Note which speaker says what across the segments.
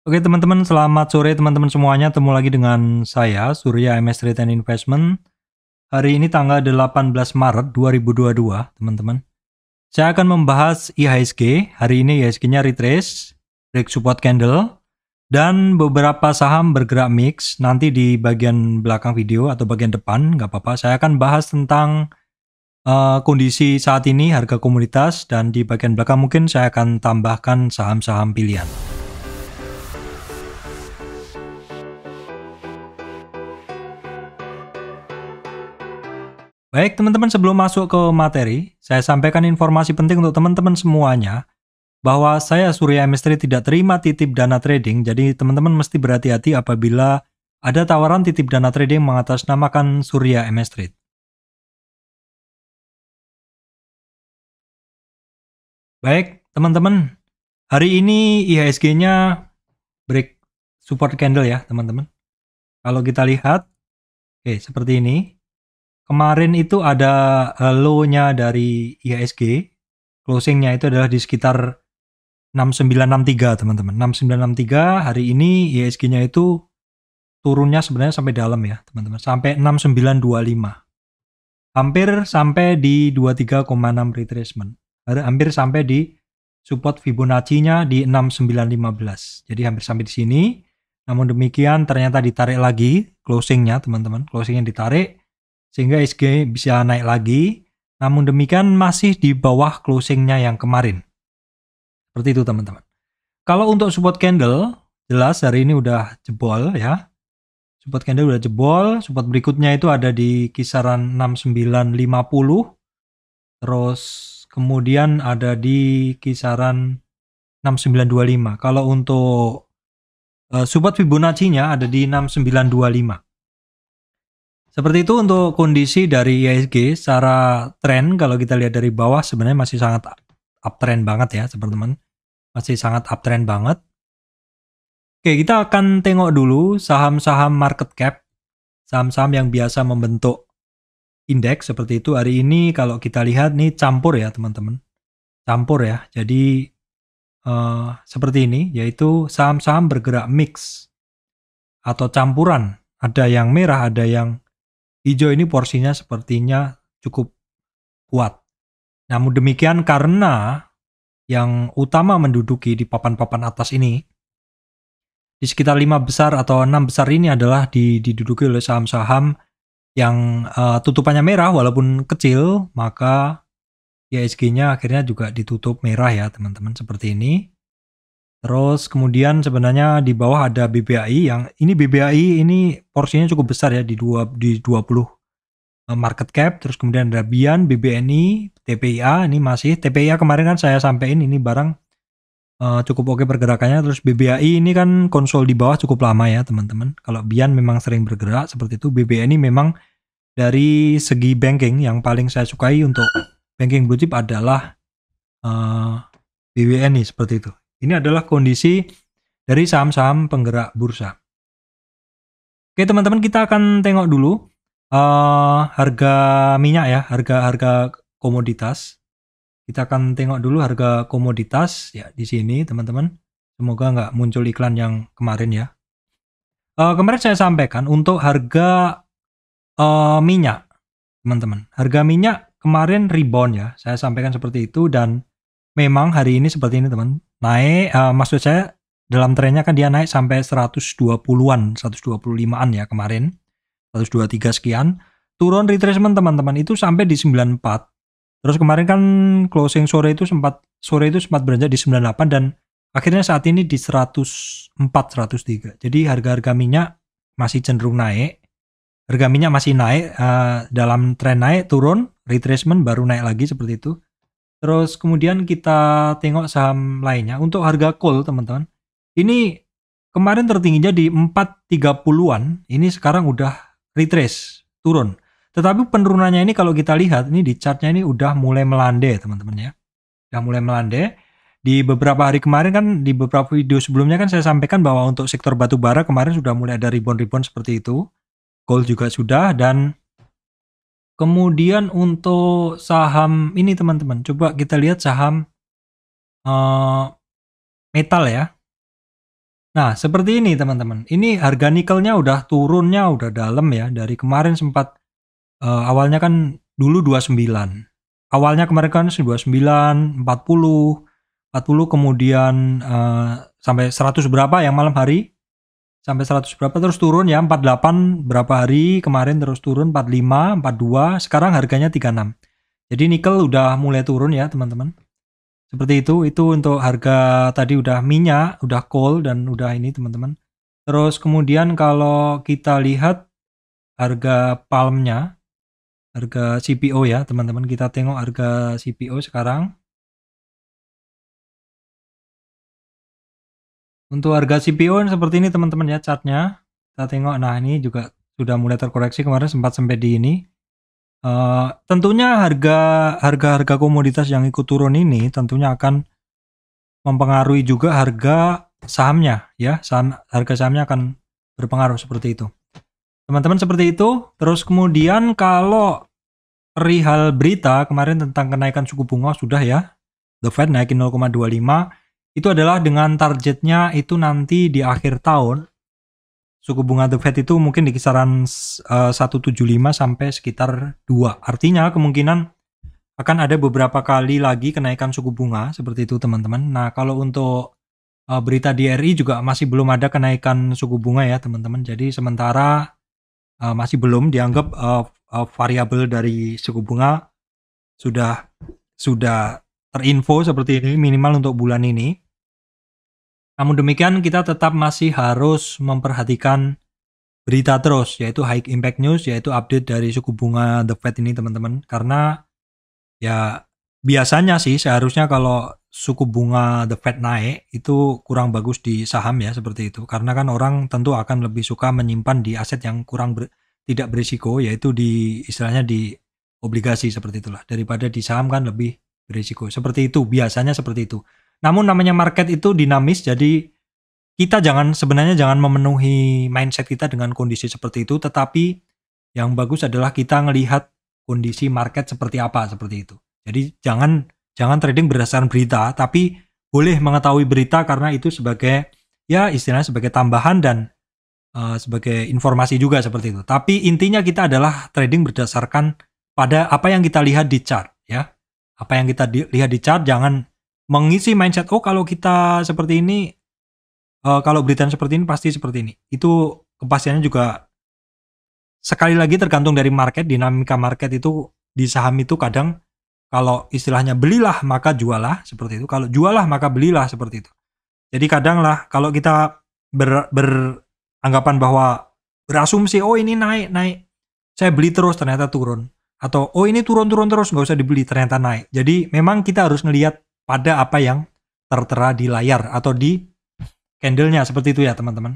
Speaker 1: Oke teman-teman, selamat sore teman-teman semuanya. Ketemu lagi dengan saya, Surya MS Trade and Investment. Hari ini tanggal 18 Maret 2022, teman-teman. Saya akan membahas IHSG. Hari ini IHSG-nya retrace, break support candle, dan beberapa saham bergerak mix. Nanti di bagian belakang video atau bagian depan, nggak apa-apa. Saya akan bahas tentang kondisi saat ini, harga komoditas, dan di bagian belakang mungkin saya akan tambahkan saham-saham pilihan. Baik teman-teman, sebelum masuk ke materi, saya sampaikan informasi penting untuk teman-teman semuanya bahwa saya Surya MS Trade tidak terima titip dana trading, jadi teman-teman mesti berhati-hati apabila ada tawaran titip dana trading mengatasnamakan Surya MS Trade. Baik teman-teman, hari ini IHSG-nya break support candle ya teman-teman. Kalau kita lihat, seperti ini. Kemarin itu ada low-nya dari IHSG, closing-nya itu adalah di sekitar 6963 teman-teman. 6963, hari ini IHSG-nya itu turunnya sebenarnya sampai dalam ya teman-teman, sampai 6925. Hampir sampai di 23,6 retracement. Hampir sampai di support Fibonacci-nya di 6915. Jadi hampir sampai di sini. Namun demikian ternyata ditarik lagi closing-nya teman-teman. Closing-nya ditarik sehingga IHSG bisa naik lagi, namun demikian masih di bawah closingnya yang kemarin. Seperti itu teman-teman. Kalau untuk support candle, jelas hari ini udah jebol ya. Support candle udah jebol, support berikutnya itu ada di kisaran 6950, terus kemudian ada di kisaran 6925. Kalau untuk support Fibonacci-nya ada di 6925. Seperti itu untuk kondisi dari IHSG. Secara tren kalau kita lihat dari bawah sebenarnya masih sangat uptrend banget ya teman-teman. Masih sangat uptrend banget. Oke, kita akan tengok dulu saham-saham market cap. Saham-saham yang biasa membentuk indeks seperti itu. Hari ini kalau kita lihat nih campur ya teman-teman. Campur ya. Jadi seperti ini, yaitu saham-saham bergerak mix atau campuran. Ada yang merah, ada yang hijau. Ini porsinya sepertinya cukup kuat. Namun demikian karena yang utama menduduki di papan-papan atas ini, di sekitar 5 besar atau 6 besar ini adalah diduduki oleh saham-saham yang tutupannya merah walaupun kecil, maka IHSG-nya akhirnya juga ditutup merah ya teman-teman, seperti ini. Terus kemudian sebenarnya di bawah ada BBAI, yang ini BBAI ini porsinya cukup besar ya di 20 market cap. Terus kemudian ada BIAN, BBNI, TPIA. Ini masih TPIA kemarin kan saya sampein ini barang cukup oke pergerakannya. Terus BBAI ini kan konsol di bawah cukup lama ya teman-teman. Kalau BIAN memang sering bergerak seperti itu. BBNI memang dari segi banking yang paling saya sukai untuk banking blue chip adalah BBNI seperti itu. Ini adalah kondisi dari saham-saham penggerak bursa. Oke teman-teman, kita akan tengok dulu harga minyak ya, harga komoditas. Kita akan tengok dulu harga komoditas ya di sini teman-teman. Semoga nggak muncul iklan yang kemarin ya. Kemarin saya sampaikan untuk harga minyak teman-teman. Harga minyak kemarin rebound ya. Saya sampaikan seperti itu dan memang hari ini seperti ini teman. Naik, maksud saya dalam trennya kan dia naik sampai 120-an, 125-an ya kemarin. 123 sekian. Turun retracement teman-teman itu sampai di 94. Terus kemarin kan closing sore itu sempat beranjak di 98 dan akhirnya saat ini di 104, 103. Jadi harga-harga minyak masih cenderung naik. Harga minyak masih naik, dalam tren naik, turun, retracement baru naik lagi seperti itu. Terus kemudian kita tengok saham lainnya. Untuk harga coal teman-teman, ini kemarin tertingginya di 430-an, ini sekarang udah retrace, turun. Tetapi penurunannya ini kalau kita lihat, ini di chartnya ini udah mulai melandai teman-teman ya. Udah mulai melandai. Di beberapa hari kemarin kan, di beberapa video sebelumnya kan saya sampaikan bahwa untuk sektor batu bara kemarin sudah mulai ada rebound-rebound seperti itu. Gold juga sudah, dan kemudian untuk saham ini teman-teman, coba kita lihat saham metal ya. Nah, seperti ini teman-teman. Ini harga nikelnya udah turunnya udah dalam ya. Dari kemarin sempat awalnya kan dulu 29. Awalnya kemarin kan 29, 40 kemudian sampai 100 berapa yang malam hari? Sampai 100 berapa terus turun ya, 48 berapa hari kemarin terus turun 45, 42, sekarang harganya 36. Jadi nikel udah mulai turun ya, teman-teman. Seperti itu untuk harga tadi udah minyak, udah coal dan udah ini teman-teman. Terus kemudian kalau kita lihat harga palmnya, harga CPO ya teman-teman, kita tengok harga CPO sekarang. Untuk harga CPO seperti ini teman-teman ya chartnya. Kita tengok, nah ini juga sudah mulai terkoreksi kemarin sempat sampai di ini. Tentunya harga komoditas yang ikut turun ini tentunya akan mempengaruhi juga harga sahamnya ya, harga sahamnya akan berpengaruh seperti itu. Teman-teman seperti itu. Terus kemudian kalau perihal berita kemarin tentang kenaikan suku bunga sudah ya, The Fed naikin 0,25 itu adalah dengan targetnya itu nanti di akhir tahun suku bunga The Fed itu mungkin di kisaran 1,75 sampai sekitar 2. Artinya kemungkinan akan ada beberapa kali lagi kenaikan suku bunga seperti itu teman-teman. Nah kalau untuk berita di RI juga masih belum ada kenaikan suku bunga ya teman-teman. Jadi sementara masih belum dianggap variabel dari suku bunga sudah terinfo seperti ini minimal untuk bulan ini. Namun demikian kita tetap masih harus memperhatikan berita terus, yaitu high impact news, yaitu update dari suku bunga The Fed ini teman-teman. Karena ya biasanya sih seharusnya kalau suku bunga The Fed naik itu kurang bagus di saham ya seperti itu. Karena kan orang tentu akan lebih suka menyimpan di aset yang tidak berisiko, yaitu di istilahnya di obligasi seperti itulah. Daripada di saham kan lebih berisiko. Seperti itu, biasanya seperti itu. Namun namanya market itu dinamis, jadi kita sebenarnya jangan memenuhi mindset kita dengan kondisi seperti itu, tetapi yang bagus adalah kita melihat kondisi market seperti apa seperti itu. Jadi jangan trading berdasarkan berita, tapi boleh mengetahui berita karena itu sebagai ya istilahnya sebagai tambahan dan sebagai informasi juga seperti itu. Tapi intinya kita adalah trading berdasarkan pada apa yang kita lihat di chart ya. Apa yang kita lihat di chart, jangan mengisi mindset kalau kita seperti ini, kalau berita seperti ini pasti seperti ini. Itu kepastiannya juga sekali lagi tergantung dari market, dinamika market itu di saham itu kadang kalau istilahnya belilah maka jualah seperti itu. Kalau jualah maka belilah seperti itu. Jadi kadang lah kalau kita beranggapan bahwa berasumsi ini naik, saya beli terus ternyata turun. Atau ini turun terus nggak usah dibeli ternyata naik. Jadi memang kita harus ngelihat pada apa yang tertera di layar atau di candle-nya seperti itu ya teman-teman.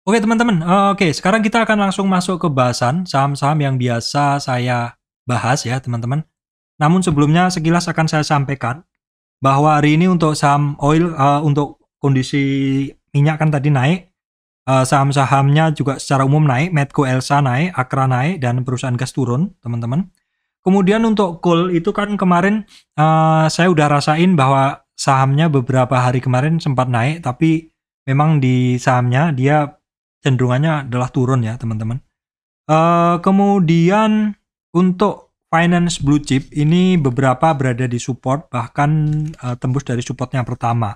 Speaker 1: Oke teman-teman, sekarang kita akan langsung masuk ke bahasan saham-saham yang biasa saya bahas ya teman-teman. Namun sebelumnya sekilas akan saya sampaikan bahwa hari ini untuk saham oil, untuk kondisi minyak kan tadi naik, saham-sahamnya juga secara umum naik, Medco Elsa naik, Akra naik, dan perusahaan gas turun teman-teman. Kemudian untuk coal itu kan kemarin saya udah rasain bahwa sahamnya beberapa hari kemarin sempat naik, tapi memang di sahamnya dia cenderungannya adalah turun ya teman-teman. Kemudian untuk finance blue chip ini beberapa berada di support, bahkan tembus dari supportnya pertama.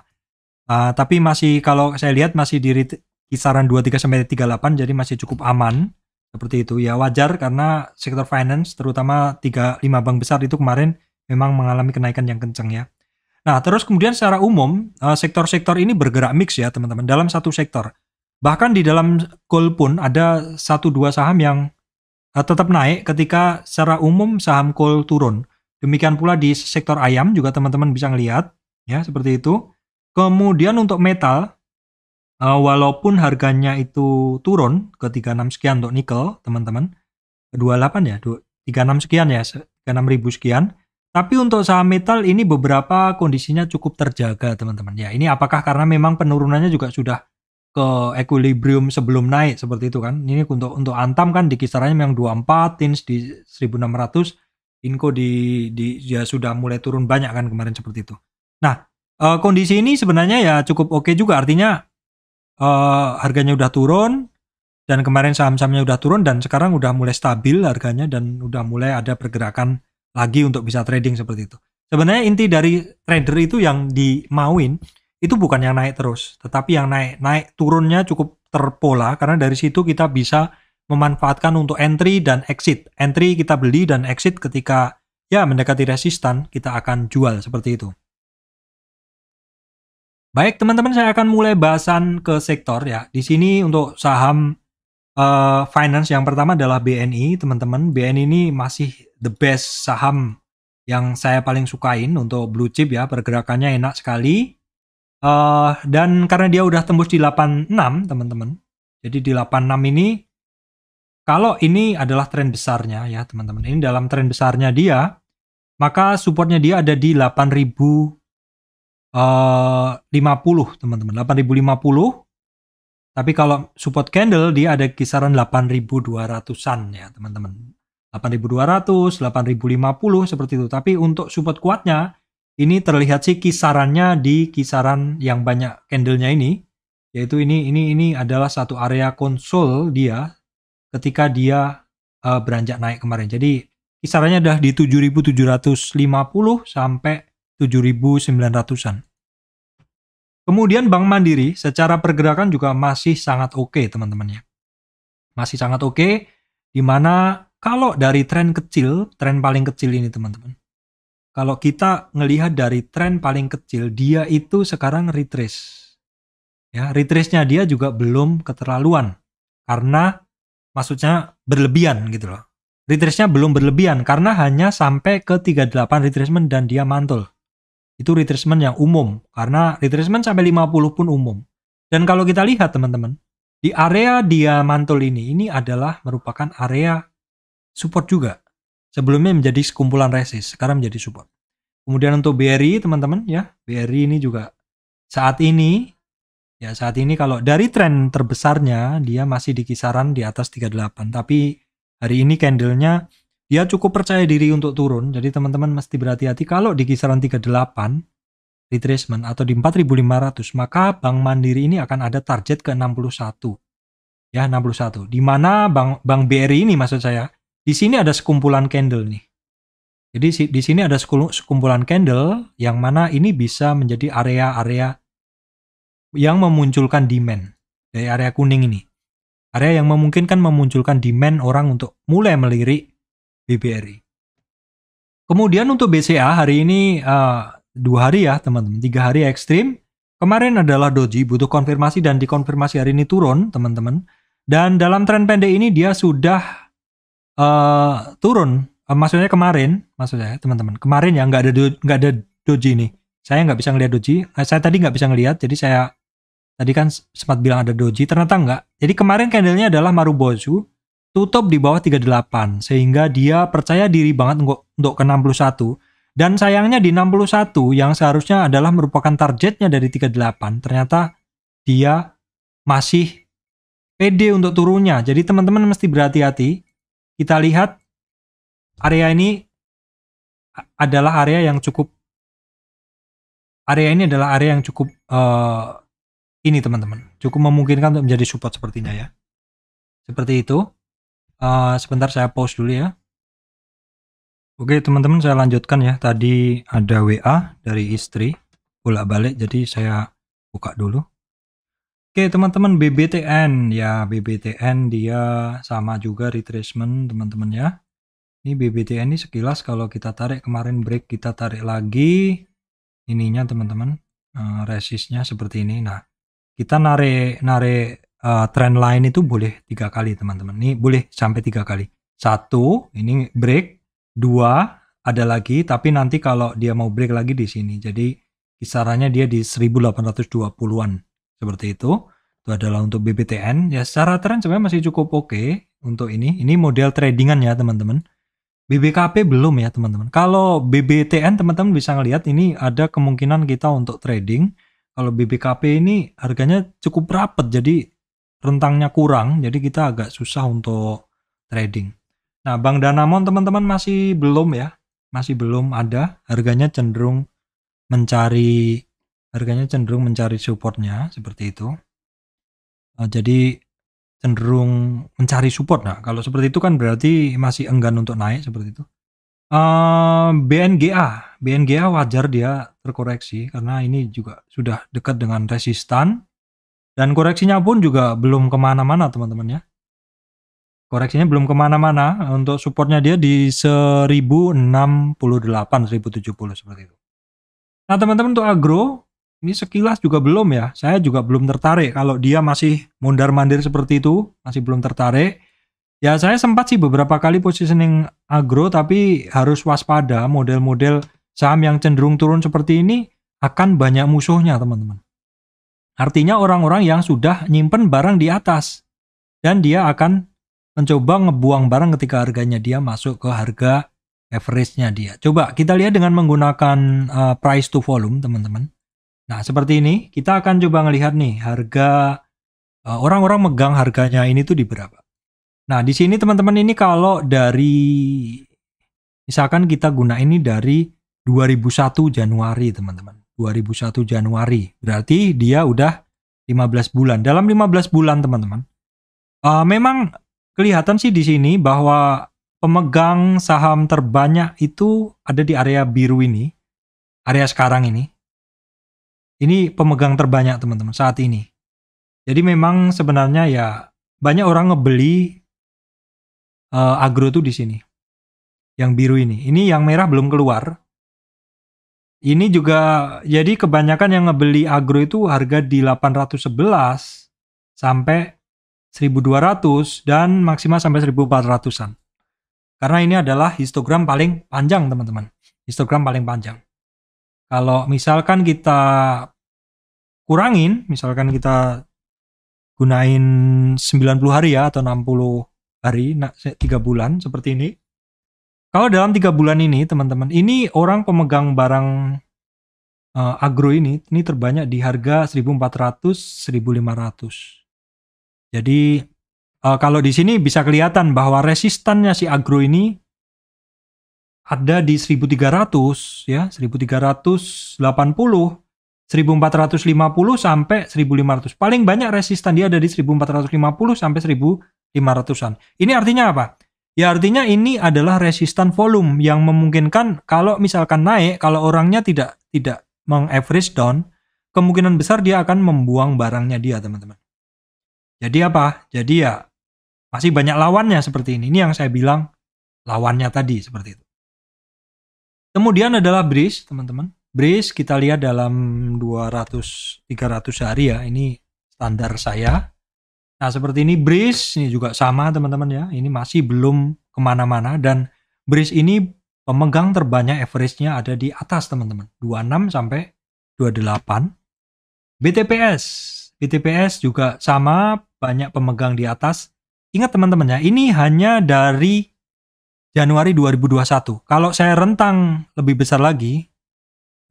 Speaker 1: Tapi masih kalau saya lihat masih di kisaran 23 sampai 38, jadi masih cukup aman. Seperti itu ya, wajar karena sektor finance terutama 3-5 bank besar itu kemarin memang mengalami kenaikan yang kencang ya. Nah terus kemudian secara umum sektor-sektor ini bergerak mix ya teman-teman dalam satu sektor. Bahkan di dalam coal pun ada 1-2 saham yang tetap naik ketika secara umum saham coal turun. Demikian pula di sektor ayam juga teman-teman bisa ngelihat ya seperti itu. Kemudian untuk metal, walaupun harganya itu turun ke 36 sekian untuk nikel, teman-teman, 28 ya, 36 sekian ya, 36.000 sekian. Tapi untuk saham metal ini beberapa kondisinya cukup terjaga, teman-teman. Ya, ini apakah karena memang penurunannya juga sudah ke equilibrium sebelum naik seperti itu kan? Ini untuk Antam kan di kisarannya yang 24, Tins di 1.600, Inco ya sudah mulai turun banyak kan kemarin seperti itu. Nah, Kondisi ini sebenarnya ya cukup oke juga, artinya harganya udah turun dan kemarin saham-sahamnya udah turun dan sekarang udah mulai stabil harganya dan udah mulai ada pergerakan lagi untuk bisa trading seperti itu. Sebenarnya inti dari trader itu yang dimauin itu bukan yang naik terus, tetapi yang naik turunnya cukup terpola, karena dari situ kita bisa memanfaatkan untuk entry dan exit. Entry kita beli dan exit ketika ya mendekati resistan kita akan jual seperti itu. Baik teman-teman, saya akan mulai bahasan ke sektor ya. Di sini untuk saham finance yang pertama adalah BNI, teman-teman. BNI ini masih the best saham yang saya paling sukain untuk blue chip ya, pergerakannya enak sekali. Dan karena dia udah tembus di 86, teman-teman. Jadi di 86 ini, kalau ini adalah tren besarnya ya, teman-teman. Ini dalam tren besarnya dia, maka supportnya dia ada di 8.050, teman-teman. 8.050. Tapi kalau support candle dia ada kisaran 8.200-an ya, teman-teman. 8.200, 8.050 seperti itu. Tapi untuk support kuatnya ini terlihat sih kisarannya di kisaran yang banyak candlenya ini, yaitu ini adalah satu area konsol dia ketika dia beranjak naik kemarin. Jadi kisarannya udah di 7.750 sampai 7.900-an. Kemudian Bank Mandiri secara pergerakan juga masih sangat oke, teman-teman ya. Masih sangat oke, dimana kalau dari tren kecil, tren paling kecil ini teman-teman. Kalau kita ngelihat dari tren paling kecil, dia itu sekarang retrace. Ya, retrace-nya dia juga belum keterlaluan. Karena maksudnya berlebihan gitu loh. Retrace-nya belum berlebihan karena hanya sampai ke 38 retracement dan dia mantul. Itu retracement yang umum, karena retracement sampai 50 pun umum. Dan kalau kita lihat teman-teman, di area dia mantul ini adalah merupakan area support juga. Sebelumnya menjadi sekumpulan resist, sekarang menjadi support. Kemudian untuk BRI teman-teman ya, BRI ini juga saat ini kalau dari tren terbesarnya dia masih di kisaran di atas 38, tapi hari ini candlenya dia cukup percaya diri untuk turun, jadi teman-teman mesti berhati-hati kalau di kisaran 38 retracement atau di 4.500, maka Bank Mandiri ini akan ada target ke 61. Ya, 61. Di mana Bank BRI ini maksud saya, di sini ada sekumpulan candle nih. Jadi di sini ada sekumpulan candle yang mana ini bisa menjadi area-area yang memunculkan demand dari area kuning ini. Area yang memungkinkan memunculkan demand orang untuk mulai melirik BBRI. Kemudian untuk BCA hari ini 2 hari ya teman-teman, 3 hari ekstrim. Kemarin adalah doji, butuh konfirmasi dan dikonfirmasi hari ini turun teman-teman. Dan dalam tren pendek ini dia sudah turun. Maksudnya kemarin, teman-teman. Kemarin ya nggak ada doji nih. Saya nggak bisa ngelihat doji. Saya tadi nggak bisa ngelihat, jadi saya tadi kan sempat bilang ada doji, ternyata nggak. Jadi kemarin candlenya adalah Marubozu, tutup di bawah 38, sehingga dia percaya diri banget untuk ke 61. Dan sayangnya di 61 yang seharusnya adalah merupakan targetnya dari 38, ternyata dia masih pede untuk turunnya. Jadi teman-teman mesti berhati-hati. Kita lihat area ini adalah area yang cukup ini teman-teman, cukup memungkinkan untuk menjadi support sepertinya ya. Seperti itu. Sebentar saya pause dulu ya. Oke teman-teman, saya lanjutkan ya. Tadi ada WA dari istri bolak-balik, jadi saya buka dulu. Oke teman-teman, BBTN ya, BBTN dia sama juga retracement teman-teman ya. Ini BBTN ini sekilas kalau kita tarik kemarin break, kita tarik lagi ininya teman-teman, resistnya seperti ini. Nah kita narik trend line itu boleh 3 kali teman-teman. Ini boleh sampai 3 kali. 1 ini break, 2 ada lagi, tapi nanti kalau dia mau break lagi di sini. Jadi kisarannya dia di 1820-an. Seperti itu. Itu adalah untuk BBTN. Ya secara tren sebenarnya masih cukup oke untuk ini. Ini model tradingan ya teman-teman. BBKP belum ya teman-teman. Kalau BBTN teman-teman bisa ngelihat ini ada kemungkinan kita untuk trading. Kalau BBKP ini harganya cukup rapat, jadi rentangnya kurang, jadi kita agak susah untuk trading. Nah, Bank Danamon teman-teman masih belum ya, masih belum ada, harganya cenderung mencari harganya cenderung mencari supportnya seperti itu. Jadi cenderung mencari support. Nah, kalau seperti itu kan berarti masih enggan untuk naik seperti itu. BNGA wajar dia terkoreksi karena ini juga sudah dekat dengan resistan dan koreksinya pun juga belum kemana-mana teman-teman ya. Koreksinya belum kemana-mana, untuk supportnya dia di 1068, 1070 seperti itu. Nah teman-teman untuk agro, ini sekilas juga belum ya, saya juga belum tertarik. Kalau dia masih mondar-mandir seperti itu, masih belum tertarik. Ya saya sempat sih beberapa kali positioning agro, tapi harus waspada, model-model saham yang cenderung turun seperti ini akan banyak musuhnya teman-teman. Artinya orang-orang yang sudah nyimpen barang di atas, dan dia akan mencoba ngebuang barang ketika harganya dia masuk ke harga average-nya dia. Coba kita lihat dengan menggunakan price to volume teman-teman. Nah seperti ini, kita akan coba ngelihat nih harga orang-orang megang harganya ini tuh di berapa. Nah di sini teman-teman ini kalau dari misalkan kita guna ini dari 2001 Januari teman-teman. 2001 Januari berarti dia udah 15 bulan. Dalam 15 bulan teman-teman, memang kelihatan sih di sini bahwa pemegang saham terbanyak itu ada di area biru ini, area sekarang ini. Ini pemegang terbanyak teman-teman saat ini. Jadi memang sebenarnya ya banyak orang ngebeli agro tuh di sini. Yang biru ini. Ini yang merah belum keluar. Ini juga jadi kebanyakan yang ngebeli agro itu harga di 811 sampai 1200 dan maksimal sampai 1400-an. Karena ini adalah histogram paling panjang, teman-teman. Histogram paling panjang. Kalau misalkan kita kurangin, misalkan kita gunain 90 hari ya atau 60 hari, 3 bulan seperti ini. Kalau dalam 3 bulan ini, teman-teman, ini orang pemegang barang agro ini terbanyak di harga 1400, 1500. Jadi kalau di sini bisa kelihatan bahwa resistannya si agro ini ada di 1300 ya, 1380, 1450 sampai 1500. Paling banyak resistan dia ada di 1450 sampai 1500-an. Ini artinya apa? Ya artinya ini adalah resistan volume yang memungkinkan kalau misalkan naik, kalau orangnya tidak meng-average down, kemungkinan besar dia akan membuang barangnya dia, teman-teman. Jadi apa? Jadi ya masih banyak lawannya seperti ini. Ini yang saya bilang lawannya tadi seperti itu. Kemudian adalah breeze, teman-teman. Breeze kita lihat dalam 200-300 hari ya. Ini standar saya. Nah seperti ini breeze, ini juga sama teman-teman ya. Ini masih belum kemana-mana dan breeze ini pemegang terbanyak average-nya ada di atas teman-teman. 26 sampai 28. BTPS juga sama, banyak pemegang di atas. Ingat teman-teman ya, ini hanya dari Januari 2021. Kalau saya rentang lebih besar lagi,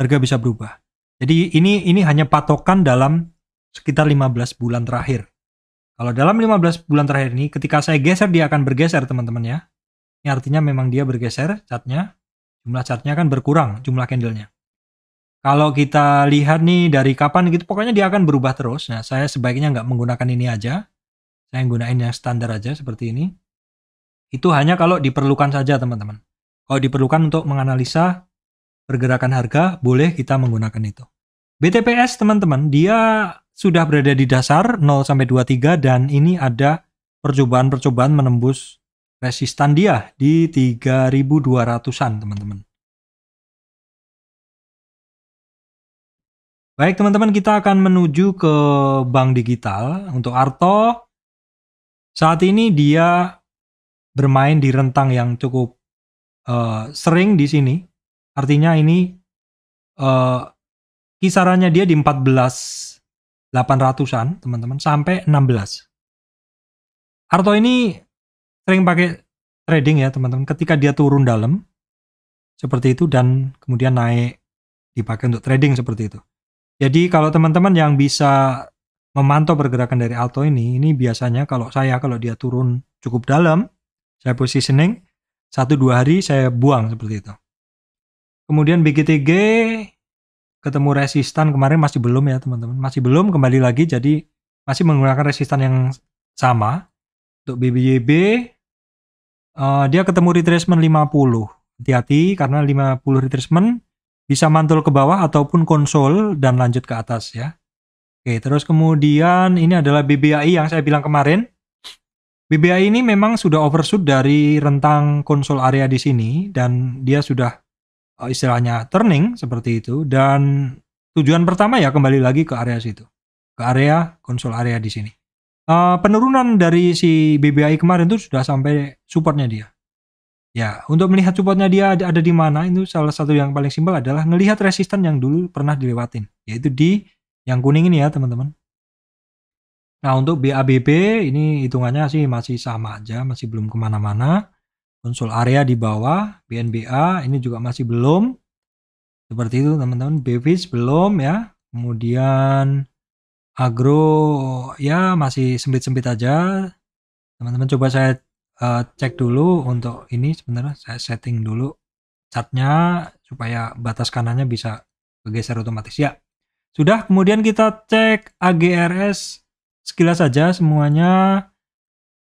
Speaker 1: harga bisa berubah. Jadi ini hanya patokan dalam sekitar 15 bulan terakhir. Kalau dalam 15 bulan terakhir ini, ketika saya geser dia akan bergeser teman-teman ya. Ini artinya memang dia bergeser chartnya, jumlah chartnya kan berkurang, jumlah candlenya. Kalau kita lihat nih dari kapan gitu, pokoknya dia akan berubah terus. Nah, saya sebaiknya nggak menggunakan ini aja. Saya gunain yang standar aja seperti ini. Itu hanya kalau diperlukan saja teman-teman. Kalau diperlukan untuk menganalisa pergerakan harga, boleh kita menggunakan itu. BTPS teman-teman, dia sudah berada di dasar 0-23 dan ini ada percobaan-percobaan menembus resistan dia di 3200-an teman-teman. Baik teman-teman, kita akan menuju ke bank digital. Untuk Arto, saat ini dia bermain di rentang yang cukup sering di sini. Artinya ini kisarannya dia di 14.800-an teman-teman sampai 16. Arto ini sering pakai trading ya teman-teman. Ketika dia turun dalam seperti itu dan kemudian naik dipakai untuk trading seperti itu. Jadi kalau teman-teman yang bisa memantau pergerakan dari Alto ini biasanya kalau dia turun cukup dalam, saya positioning 1-2 hari saya buang seperti itu. Kemudian BGTG ketemu resistan kemarin masih belum ya teman-teman. Masih belum, kembali lagi, jadi masih menggunakan resistan yang sama. Untuk BBYB dia ketemu retracement 50. Hati-hati karena 50 retracement bisa mantul ke bawah ataupun konsol dan lanjut ke atas ya. Oke, terus kemudian ini adalah BBAI yang saya bilang kemarin. BBAI ini memang sudah overshoot dari rentang konsol area di sini dan dia sudah istilahnya turning seperti itu, dan tujuan pertama ya kembali lagi ke area situ. Ke area konsol area di sini. Penurunan dari si BBAI kemarin itu sudah sampai supportnya dia. Ya, untuk melihat supportnya dia ada di mana, itu salah satu yang paling simpel adalah ngelihat resisten yang dulu pernah dilewatin, yaitu di yang kuning ini ya teman-teman. Nah untuk BABB ini hitungannya sih masih sama aja, masih belum kemana-mana. Konsol area di bawah, BNBA ini juga masih belum. Seperti itu teman-teman, BFIS belum ya. Kemudian agro ya masih sempit-sempit aja. Teman-teman coba saya cek dulu untuk ini, sebenarnya saya setting dulu chartnya supaya batas kanannya bisa bergeser otomatis ya. Sudah, kemudian kita cek AGRS sekilas saja semuanya.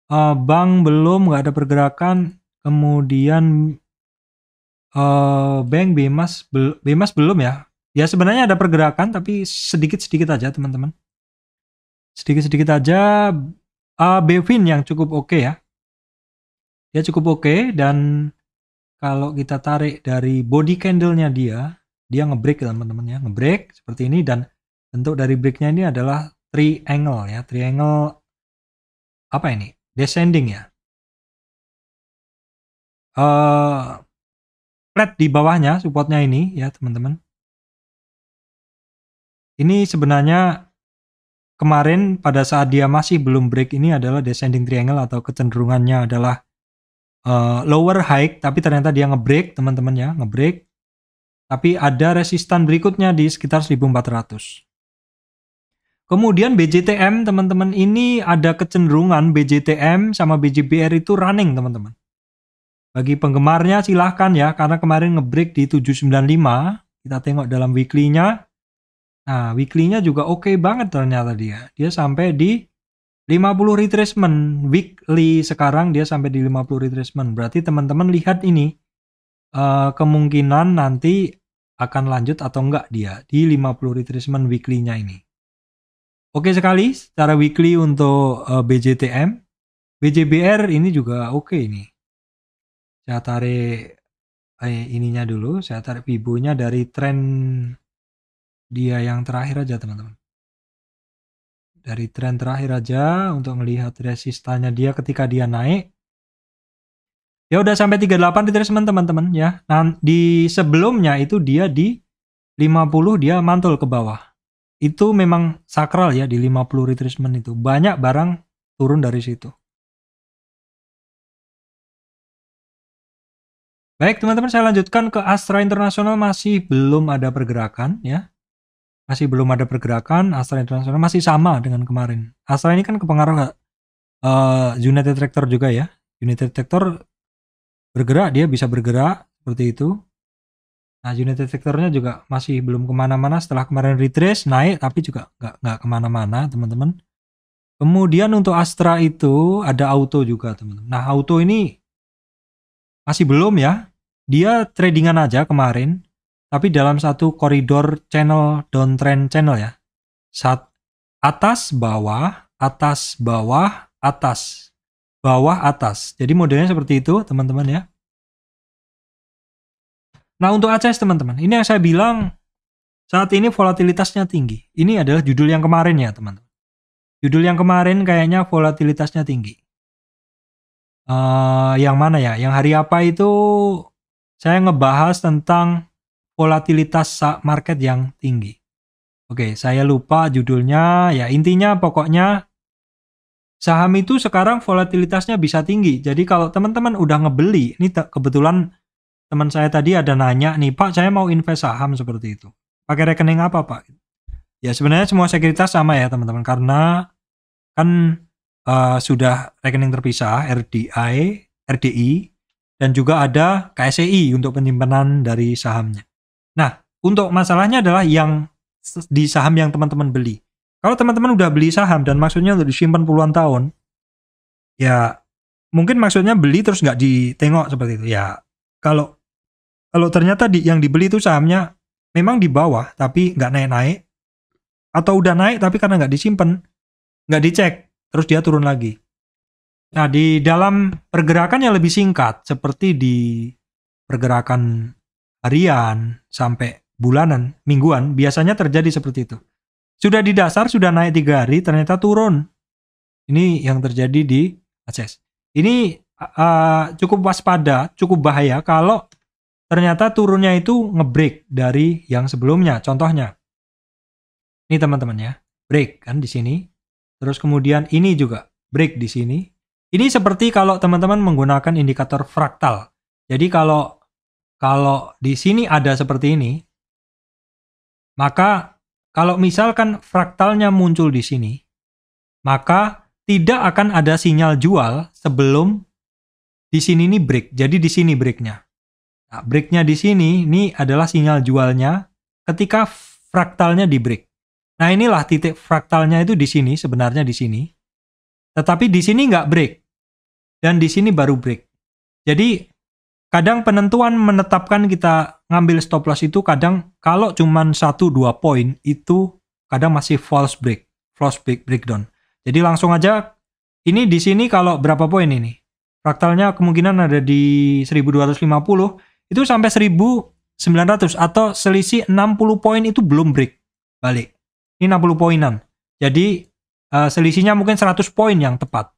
Speaker 1: Bank belum, nggak ada pergerakan. Kemudian bank BMAS belum ya. Ya sebenarnya ada pergerakan tapi sedikit-sedikit aja teman-teman. Sedikit-sedikit aja. BVIN yang cukup oke ya. Dia cukup oke, dan kalau kita tarik dari body candle-nya dia nge-break teman-teman ya, nge-break seperti ini, dan bentuk dari break-nya ini adalah triangle ya, triangle apa ini? Descending ya. Flat di bawahnya supportnya ini ya teman-teman. Ini sebenarnya kemarin pada saat dia masih belum break ini adalah descending triangle atau kecenderungannya adalah lower high, tapi ternyata dia nge-break teman-teman ya, nge-break. Tapi ada resistan berikutnya di sekitar 1400. Kemudian BJTM teman-teman, ini ada kecenderungan BJTM sama BJBR itu running teman-teman. Bagi penggemarnya silahkan ya, karena kemarin nge-break di 795. Kita tengok dalam weekly-nya. Nah, weekly-nya juga oke banget ternyata dia. Dia sampai di 50 retracement weekly, sekarang dia sampai di 50 retracement. Berarti teman-teman lihat ini kemungkinan nanti akan lanjut atau enggak dia di 50 retracement weekly-nya ini. Oke sekali secara weekly untuk BJTM. BJBR ini juga oke ini. Saya tarik ininya dulu, saya tarik Fibo-nya dari tren dia yang terakhir aja teman-teman. Dari tren terakhir aja untuk melihat resistannya dia ketika dia naik. Ya udah sampai 38 retracement teman-teman ya. Nah, di sebelumnya itu dia di 50 dia mantul ke bawah. Itu memang sakral ya di 50 retracement itu. Banyak barang turun dari situ. Baik teman-teman, saya lanjutkan ke Astra International, masih belum ada pergerakan ya. Masih belum ada pergerakan. Astra International masih sama dengan kemarin. Astra ini kan kepengaruh United Tractor juga ya. United Tractor bergerak, dia bisa bergerak seperti itu. Nah, United Tractor-nya juga masih belum kemana-mana setelah kemarin retrace naik, tapi juga nggak kemana-mana teman-teman. Kemudian untuk Astra itu ada auto juga teman-teman. Nah, auto ini masih belum ya. Dia tradingan aja kemarin, tapi dalam satu koridor channel downtrend channel ya. Atas, bawah, atas, bawah, atas. Bawah, atas. Jadi modelnya seperti itu teman-teman ya. Nah untuk ACS teman-teman, ini yang saya bilang saat ini volatilitasnya tinggi. Ini adalah judul yang kemarin ya teman-teman. Judul yang kemarin kayaknya volatilitasnya tinggi. Yang mana ya? Yang hari apa itu saya ngebahas tentang volatilitas market yang tinggi. Oke, saya lupa judulnya. Ya intinya pokoknya saham itu sekarang volatilitasnya bisa tinggi. Jadi kalau teman-teman udah ngebeli, ini kebetulan teman saya tadi ada nanya nih, Pak saya mau invest saham seperti itu. Pakai rekening apa Pak? Ya sebenarnya semua sekuritas sama ya teman-teman. Karena kan sudah rekening terpisah, RDI, dan juga ada KSEI untuk penyimpanan dari sahamnya. Nah, untuk masalahnya adalah yang di saham yang teman-teman beli. Kalau teman-teman udah beli saham dan maksudnya udah disimpan puluhan tahun, ya mungkin maksudnya beli terus nggak ditengok seperti itu. Ya kalau ternyata yang dibeli itu sahamnya memang di bawah tapi nggak naik-naik, atau udah naik tapi karena nggak disimpan, nggak dicek, terus dia turun lagi. Nah, di dalam pergerakan yang lebih singkat, seperti di pergerakan harian sampai bulanan, mingguan, biasanya terjadi seperti itu. Sudah di dasar, sudah naik 3 hari, ternyata turun. Ini yang terjadi di Akses. Ini cukup waspada, cukup bahaya kalau ternyata turunnya itu nge-break dari yang sebelumnya. Contohnya, ini teman-teman ya, break kan di sini. Terus kemudian ini juga break di sini. Ini seperti kalau teman-teman menggunakan indikator fraktal. Jadi kalau di sini ada seperti ini, maka kalau misalkan fraktalnya muncul di sini, maka tidak akan ada sinyal jual sebelum di sini nih break. Jadi di sini breaknya. Nah, breaknya di sini, ini adalah sinyal jualnya ketika fraktalnya di break. Nah, inilah titik fraktalnya itu di sini, sebenarnya di sini. Tetapi di sini nggak break. Dan di sini baru break. Jadi, kadang penentuan menetapkan kita ngambil stop loss itu kadang kalau cuma 1-2 poin itu kadang masih false breakdown. Jadi langsung aja, ini di sini kalau berapa poin ini? Fraktalnya kemungkinan ada di 1250, itu sampai 1900 atau selisih 60 poin itu belum break balik. Ini 60 poinan. Jadi selisihnya mungkin 100 poin yang tepat.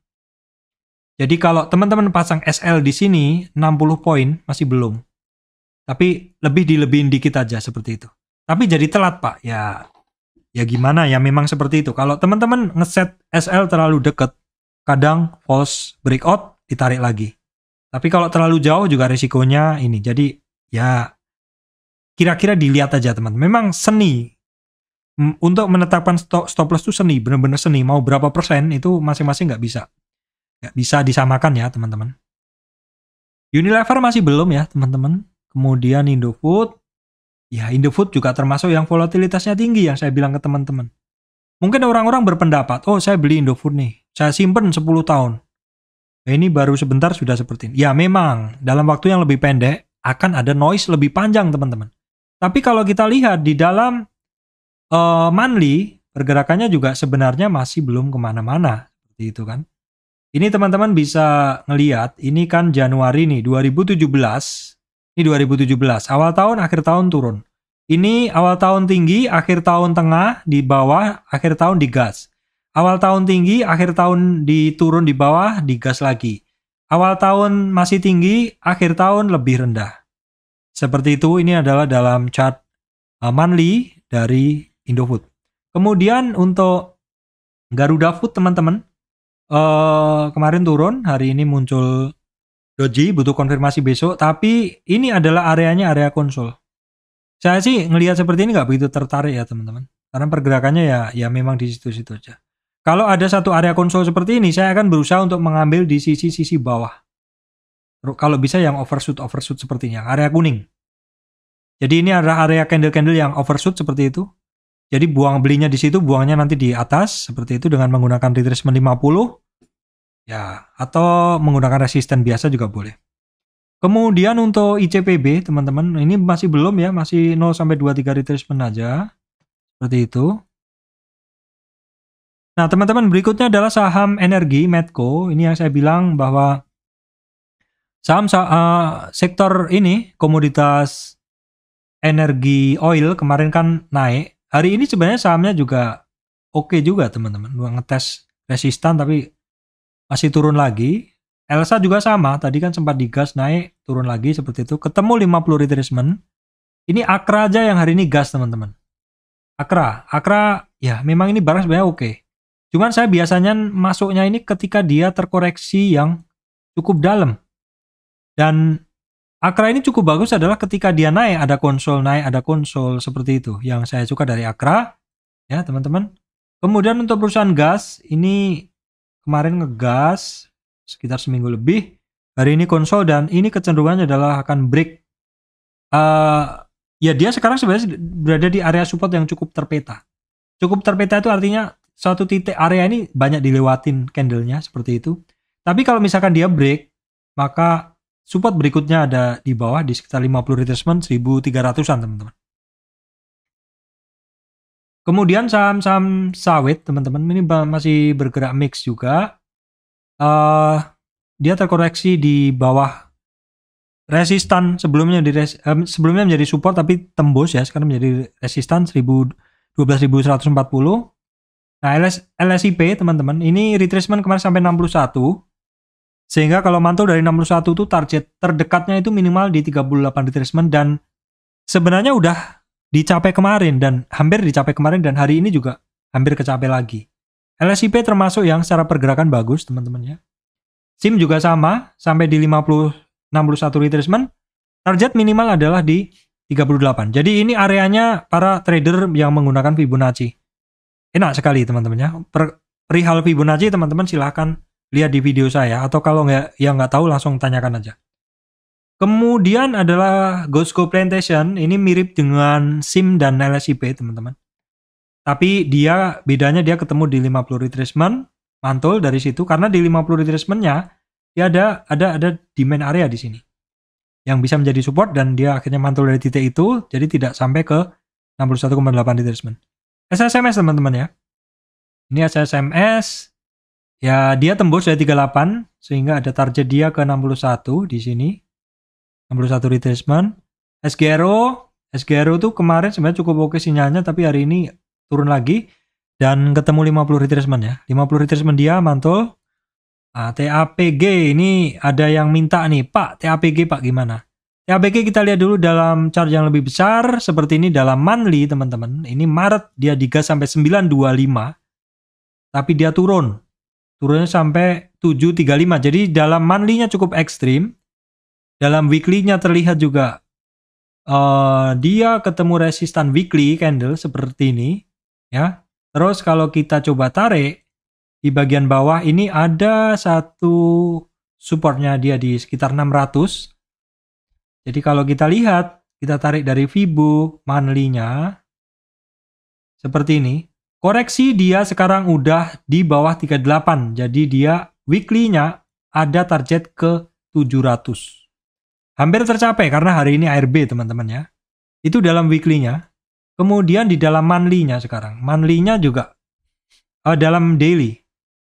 Speaker 1: Jadi kalau teman-teman pasang SL di sini 60 poin masih belum. Tapi lebih dilebihin dikit aja seperti itu. Tapi jadi telat, Pak. Ya gimana ya, memang seperti itu. Kalau teman-teman ngeset SL terlalu deket, kadang false breakout ditarik lagi. Tapi kalau terlalu jauh juga resikonya ini. Jadi ya kira-kira dilihat aja, teman. Memang seni untuk menetapkan stop loss itu seni, benar-benar seni. Mau berapa persen itu masing-masing nggak bisa disamakan ya, teman-teman. Unilever masih belum ya, teman-teman. Kemudian Indofood. Ya, Indofood juga termasuk yang volatilitasnya tinggi yang saya bilang ke teman-teman. Mungkin orang-orang berpendapat, oh saya beli Indofood nih, saya simpen 10 tahun. Nah, ini baru sebentar sudah seperti ini. Ya memang, dalam waktu yang lebih pendek, akan ada noise lebih panjang, teman-teman. Tapi kalau kita lihat di dalam monthly, pergerakannya juga sebenarnya masih belum kemana-mana. Seperti itu kan. Ini teman-teman bisa ngelihat, ini kan Januari nih, 2017. Ini 2017, awal tahun, akhir tahun turun. Ini awal tahun tinggi, akhir tahun tengah, di bawah, akhir tahun digas. Awal tahun tinggi, akhir tahun turun di bawah, digas lagi. Awal tahun masih tinggi, akhir tahun lebih rendah. Seperti itu, ini adalah dalam chart monthly dari Indofood. Kemudian untuk Garuda Food, teman-teman, kemarin turun, hari ini muncul doji, butuh konfirmasi besok, tapi ini adalah areanya area konsol. Saya sih ngelihat seperti ini nggak begitu tertarik ya, teman-teman, karena pergerakannya ya memang di situ-situ aja. Kalau ada satu area konsol seperti ini, saya akan berusaha untuk mengambil di sisi-sisi bawah. Kalau bisa yang overshoot sepertinya, area kuning. Jadi ini adalah area candle-candle yang overshoot seperti itu. Jadi buang belinya di situ, buangnya nanti di atas seperti itu dengan menggunakan retracement 50. Ya, atau menggunakan resisten biasa juga boleh. Kemudian untuk ICPB, teman-teman, ini masih belum ya, masih 0-23 retracement aja. Seperti itu. Nah, teman-teman, berikutnya adalah saham energi, Medco. Ini yang saya bilang bahwa saham sektor ini, komoditas energi oil, kemarin kan naik. Hari ini sebenarnya sahamnya juga oke juga, teman-teman. Ngetes resistan, tapi masih turun lagi. Elsa juga sama, tadi kan sempat digas naik, turun lagi seperti itu. Ketemu 50 retracement. Ini Akra aja yang hari ini gas, teman-teman. Akra ya memang ini barang sebenarnya oke. Cuman saya biasanya masuknya ini ketika dia terkoreksi yang cukup dalam. Dan Akra ini cukup bagus adalah ketika dia naik ada konsol seperti itu. Yang saya suka dari Akra, ya teman-teman. Kemudian untuk perusahaan gas, ini kemarin ngegas sekitar seminggu lebih. Hari ini konsol dan ini kecenderungannya adalah akan break Ya dia sekarang sebenarnya berada di area support yang cukup terpeta. Cukup terpeta itu artinya suatu titik area ini banyak dilewatin candlenya seperti itu. Tapi kalau misalkan dia break, maka support berikutnya ada di bawah di sekitar 50 retracement 1300-an teman-teman. Kemudian saham-saham sawit teman-teman ini masih bergerak mix juga. Dia terkoreksi di bawah resistan sebelumnya sebelumnya menjadi support tapi tembus ya, sekarang menjadi resistan 12.140. Nah, LSIP teman-teman, ini retracement kemarin sampai 61. Sehingga kalau mantul dari 61 itu target terdekatnya itu minimal di 38 retracement dan sebenarnya udah dicapai kemarin dan hampir dicapai kemarin dan hari ini juga hampir kecapai lagi. LSIP termasuk yang secara pergerakan bagus teman-teman ya. SIM juga sama sampai di 61 retracement, target minimal adalah di 38. Jadi ini areanya para trader yang menggunakan Fibonacci. Enak sekali teman-teman ya. Perihal Fibonacci teman-teman silahkan lihat di video saya atau kalau nggak tahu langsung tanyakan aja. Kemudian adalah Ghost Plantation, ini mirip dengan SIM dan LSIP teman-teman. Tapi bedanya dia ketemu di 50 retracement, mantul dari situ karena di 50 retracement-nya dia ada demand area di sini yang bisa menjadi support dan dia akhirnya mantul dari titik itu, jadi tidak sampai ke 61,8 retracement. SSMS teman-teman ya. Ini SSMS ya, dia tembus dari 38 sehingga ada target dia ke 61 di sini. 61 retracement. SGRO tuh kemarin sebenarnya cukup oke sinyalnya tapi hari ini turun lagi dan ketemu 50 retracement ya. 50 retracement dia mantul. Nah, TAPG ini ada yang minta nih, Pak, TAPG Pak gimana? TAPG kita lihat dulu dalam chart yang lebih besar, seperti ini dalam monthly teman-teman. Ini Maret dia digas sampai 925, tapi dia turunnya sampai 735. Jadi dalam monthly-nya cukup ekstrim, dalam weekly-nya terlihat juga dia ketemu resistan weekly candle seperti ini, ya. Terus kalau kita coba tarik, di bagian bawah ini ada satu supportnya dia di sekitar 600. Jadi kalau kita lihat, kita tarik dari Fibo monthly-nya seperti ini. Koreksi dia sekarang udah di bawah 38. Jadi dia weekly-nya ada target ke 700. Hampir tercapai karena hari ini ARB teman-teman ya. Itu dalam weekly-nya. Kemudian di dalam monthly-nya sekarang. Monthly-nya juga dalam daily.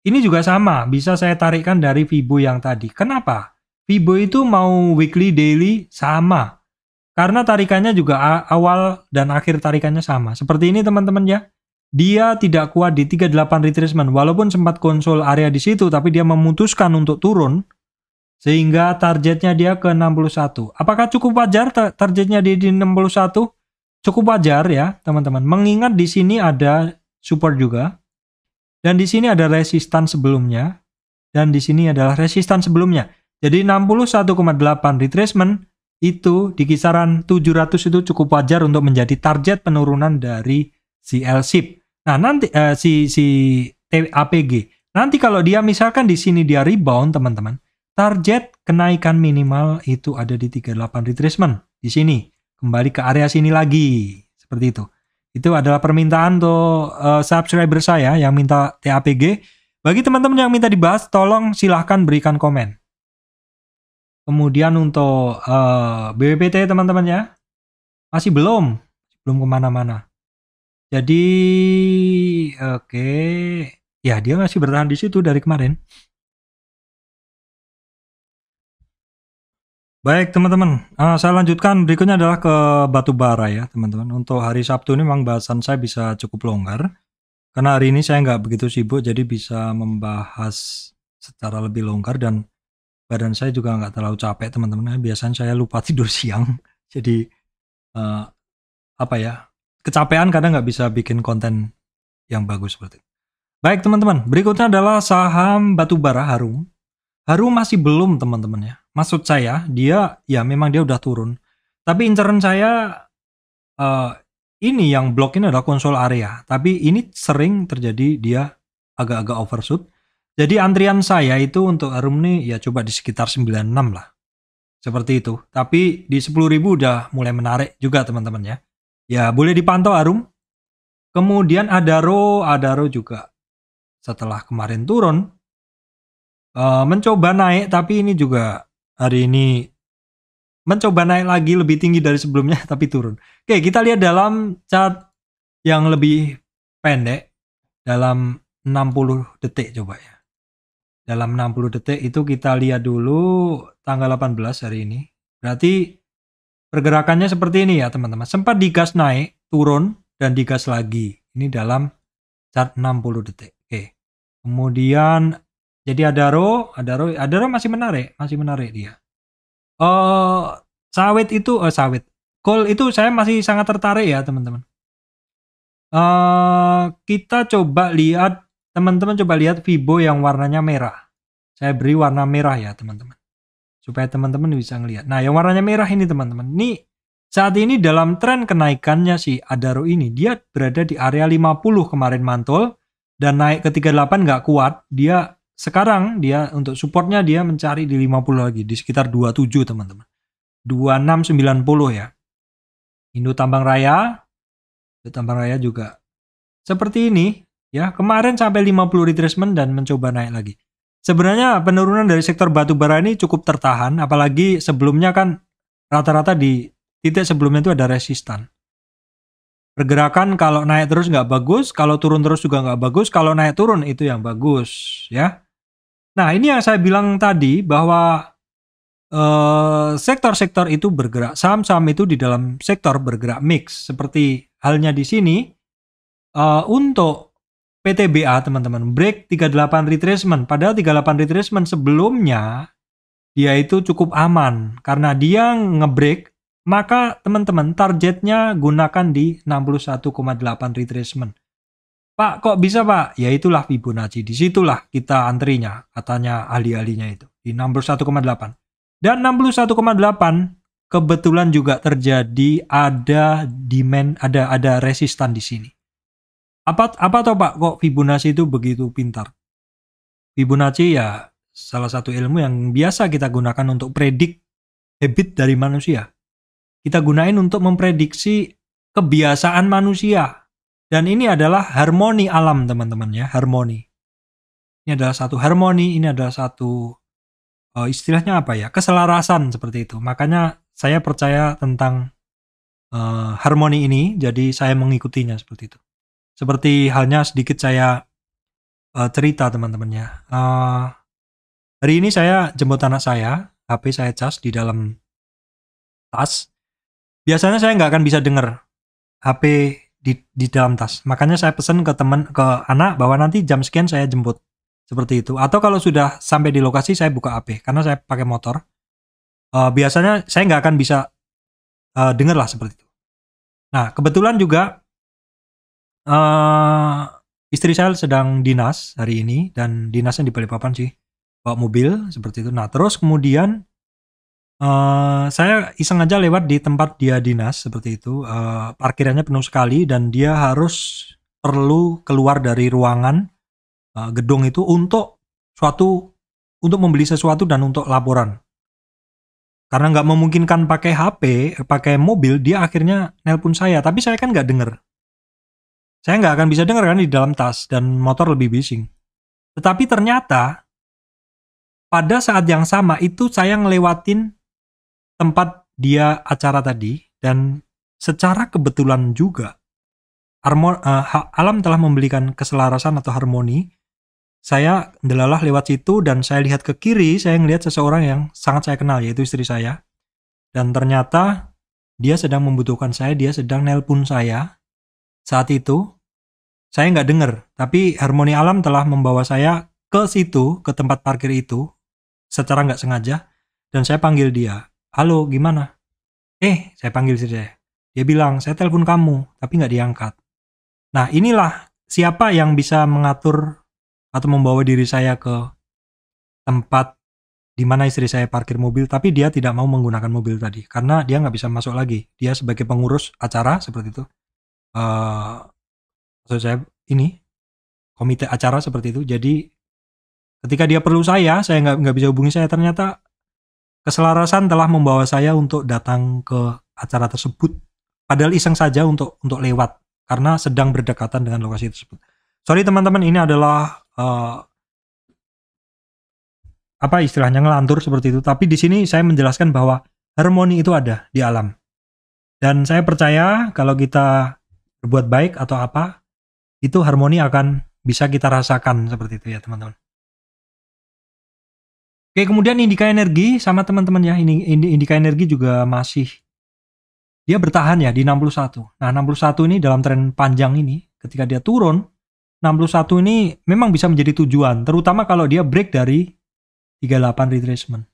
Speaker 1: Ini juga sama, bisa saya tarikkan dari Fibo yang tadi. Kenapa? Fibo itu mau weekly, daily sama. Karena tarikannya juga awal dan akhir tarikannya sama. Seperti ini teman-teman ya. Dia tidak kuat di 38 retracement. Walaupun sempat konsol area di situ, tapi dia memutuskan untuk turun. Sehingga targetnya dia ke 61. Apakah cukup wajar targetnya di 61? Cukup wajar ya teman-teman. Mengingat di sini ada support juga. Dan di sini ada resistan sebelumnya. Dan di sini adalah resistan sebelumnya. Jadi 61,8 retracement itu di kisaran 700 itu cukup wajar untuk menjadi target penurunan dari si LSIP. Nah, nanti si TAPG. Nanti kalau dia misalkan di sini dia rebound, teman-teman, target kenaikan minimal itu ada di 38 retracement di sini. Kembali ke area sini lagi. Seperti itu. Itu adalah permintaan untuk subscriber saya yang minta TAPG. Bagi teman-teman yang minta dibahas, tolong silahkan berikan komen. Kemudian untuk BWPT teman-teman ya, masih belum kemana-mana. Jadi oke, ya dia masih bertahan di situ dari kemarin. Baik teman-teman, saya lanjutkan berikutnya adalah ke batubara ya teman-teman. Untuk hari Sabtu ini memang bahasan saya bisa cukup longgar. Karena hari ini saya nggak begitu sibuk jadi bisa membahas secara lebih longgar dan badan saya juga nggak terlalu capek teman-teman. Biasanya saya lupa tidur siang. Jadi kecapean kadang nggak bisa bikin konten yang bagus seperti itu. Baik teman-teman, berikutnya adalah saham batubara Harum. Harum masih belum teman-teman ya. Maksud saya dia memang dia udah turun. Tapi inceran saya ini yang blok ini adalah konsol area. Tapi ini sering terjadi dia agak-agak overshoot. Jadi antrian saya itu untuk Harum nih ya coba di sekitar 96 lah. seperti itu. Tapi di 10.000 udah mulai menarik juga teman-teman ya. Ya boleh dipantau Arum. Kemudian Adaro juga setelah kemarin turun mencoba naik, tapi ini juga hari ini mencoba naik lagi lebih tinggi dari sebelumnya tapi turun. Oke, kita lihat dalam chart yang lebih pendek dalam 60 detik coba ya. Dalam 60 detik itu kita lihat dulu tanggal 18 hari ini. Berarti pergerakannya seperti ini ya teman-teman. Sempat digas naik, turun, dan digas lagi. Ini dalam chart 60 detik. Oke. Kemudian jadi Adaro masih menarik dia. Sawit. Gold itu saya masih sangat tertarik ya teman-teman. Kita coba lihat, teman-teman coba lihat Fibo yang warnanya merah. Saya beri warna merah ya teman-teman, supaya teman-teman bisa ngelihat. Nah yang warnanya merah ini teman-teman, ini saat ini dalam tren kenaikannya si Adaro ini, dia berada di area 50 kemarin mantul, dan naik ke 38 nggak kuat. Sekarang dia untuk supportnya dia mencari di 50 lagi, di sekitar 27 teman-teman. 2690 ya. Indo Tambang Raya juga seperti ini ya. Kemarin sampai 50 retracement dan mencoba naik lagi. Sebenarnya penurunan dari sektor batu bara ini cukup tertahan, apalagi sebelumnya kan rata-rata di titik sebelumnya itu ada resistan. Pergerakan kalau naik terus nggak bagus, kalau turun terus juga nggak bagus, kalau naik turun itu yang bagus ya. Nah ini yang saya bilang tadi bahwa sektor-sektor itu bergerak, saham-saham itu di dalam sektor bergerak mix, seperti halnya di sini. Untuk PTBA teman-teman, break 38 retracement, padahal 38 retracement sebelumnya dia itu cukup aman karena dia ngebreak, maka teman-teman targetnya gunakan di 61,8 retracement. Pak kok bisa Pak? Ya itulah Fibonacci, disitulah kita antrinya, katanya ahli-ahlinya itu di 61,8. Dan 61,8 kebetulan juga terjadi ada demand, ada resistan di sini. Apa toh Pak kok Fibonacci itu begitu pintar? Fibonacci ya salah satu ilmu yang biasa kita gunakan untuk predik habit dari manusia. Kita gunain untuk memprediksi kebiasaan manusia. Dan ini adalah harmoni alam teman-teman ya, harmoni. Ini adalah satu harmoni, ini adalah satu istilahnya apa ya, keselarasan seperti itu. Makanya saya percaya tentang harmoni ini, jadi saya mengikutinya seperti itu. Seperti halnya sedikit saya cerita teman-teman ya. Hari ini saya jemput anak saya, HP saya cas di dalam tas. Biasanya saya nggak akan bisa dengar HP di dalam tas. Makanya saya pesan ke anak bahwa nanti jam sekian saya jemput. Seperti itu. Atau kalau sudah sampai di lokasi saya buka HP karena saya pakai motor. Biasanya saya nggak akan bisa dengar lah seperti itu. Nah kebetulan juga istri saya sedang dinas hari ini, dan dinasnya di Balikpapan sih, bawa mobil seperti itu. Nah terus kemudian saya iseng aja lewat di tempat dia dinas seperti itu. Parkirannya penuh sekali dan dia harus perlu keluar dari ruangan gedung itu untuk membeli sesuatu dan untuk laporan. Karena nggak memungkinkan pakai HP, pakai mobil, dia akhirnya nelpon saya. Tapi saya kan nggak denger. Saya nggak akan bisa dengar kan di dalam tas, dan motor lebih bising. Tetapi ternyata pada saat yang sama itu saya ngelewatin tempat dia acara tadi, dan secara kebetulan juga alam telah memberikan keselarasan atau harmoni. Saya ndelalah lewat situ dan saya lihat ke kiri, saya ngelihat seseorang yang sangat saya kenal, yaitu istri saya. Dan ternyata dia sedang membutuhkan saya, dia sedang nelpon saya saat itu. Saya nggak dengar, tapi harmoni alam telah membawa saya ke situ, ke tempat parkir itu, secara nggak sengaja, dan saya panggil dia. Halo, gimana? Saya panggil istri saya. Dia bilang, saya telepon kamu, tapi nggak diangkat. Nah, inilah siapa yang bisa mengatur atau membawa diri saya ke tempat di mana istri saya parkir mobil, tapi dia tidak mau menggunakan mobil tadi, karena dia nggak bisa masuk lagi. Dia sebagai pengurus acara, seperti itu. Maksud saya ini komite acara seperti itu. Jadi ketika dia perlu saya nggak bisa hubungi saya. Ternyata keselarasan telah membawa saya untuk datang ke acara tersebut. Padahal iseng saja untuk lewat karena sedang berdekatan dengan lokasi tersebut. Sorry teman-teman, ini adalah apa istilahnya ngelantur seperti itu. Tapi di sini saya menjelaskan bahwa harmoni itu ada di alam. Dan saya percaya kalau kita berbuat baik atau apa, itu harmoni akan bisa kita rasakan seperti itu ya teman-teman. Oke, kemudian indika energi sama teman-teman ya. Ini indika energi juga masih dia bertahan ya di 61. Nah, 61 ini dalam tren panjang ini ketika dia turun, 61 ini memang bisa menjadi tujuan, terutama kalau dia break dari 38 retracement.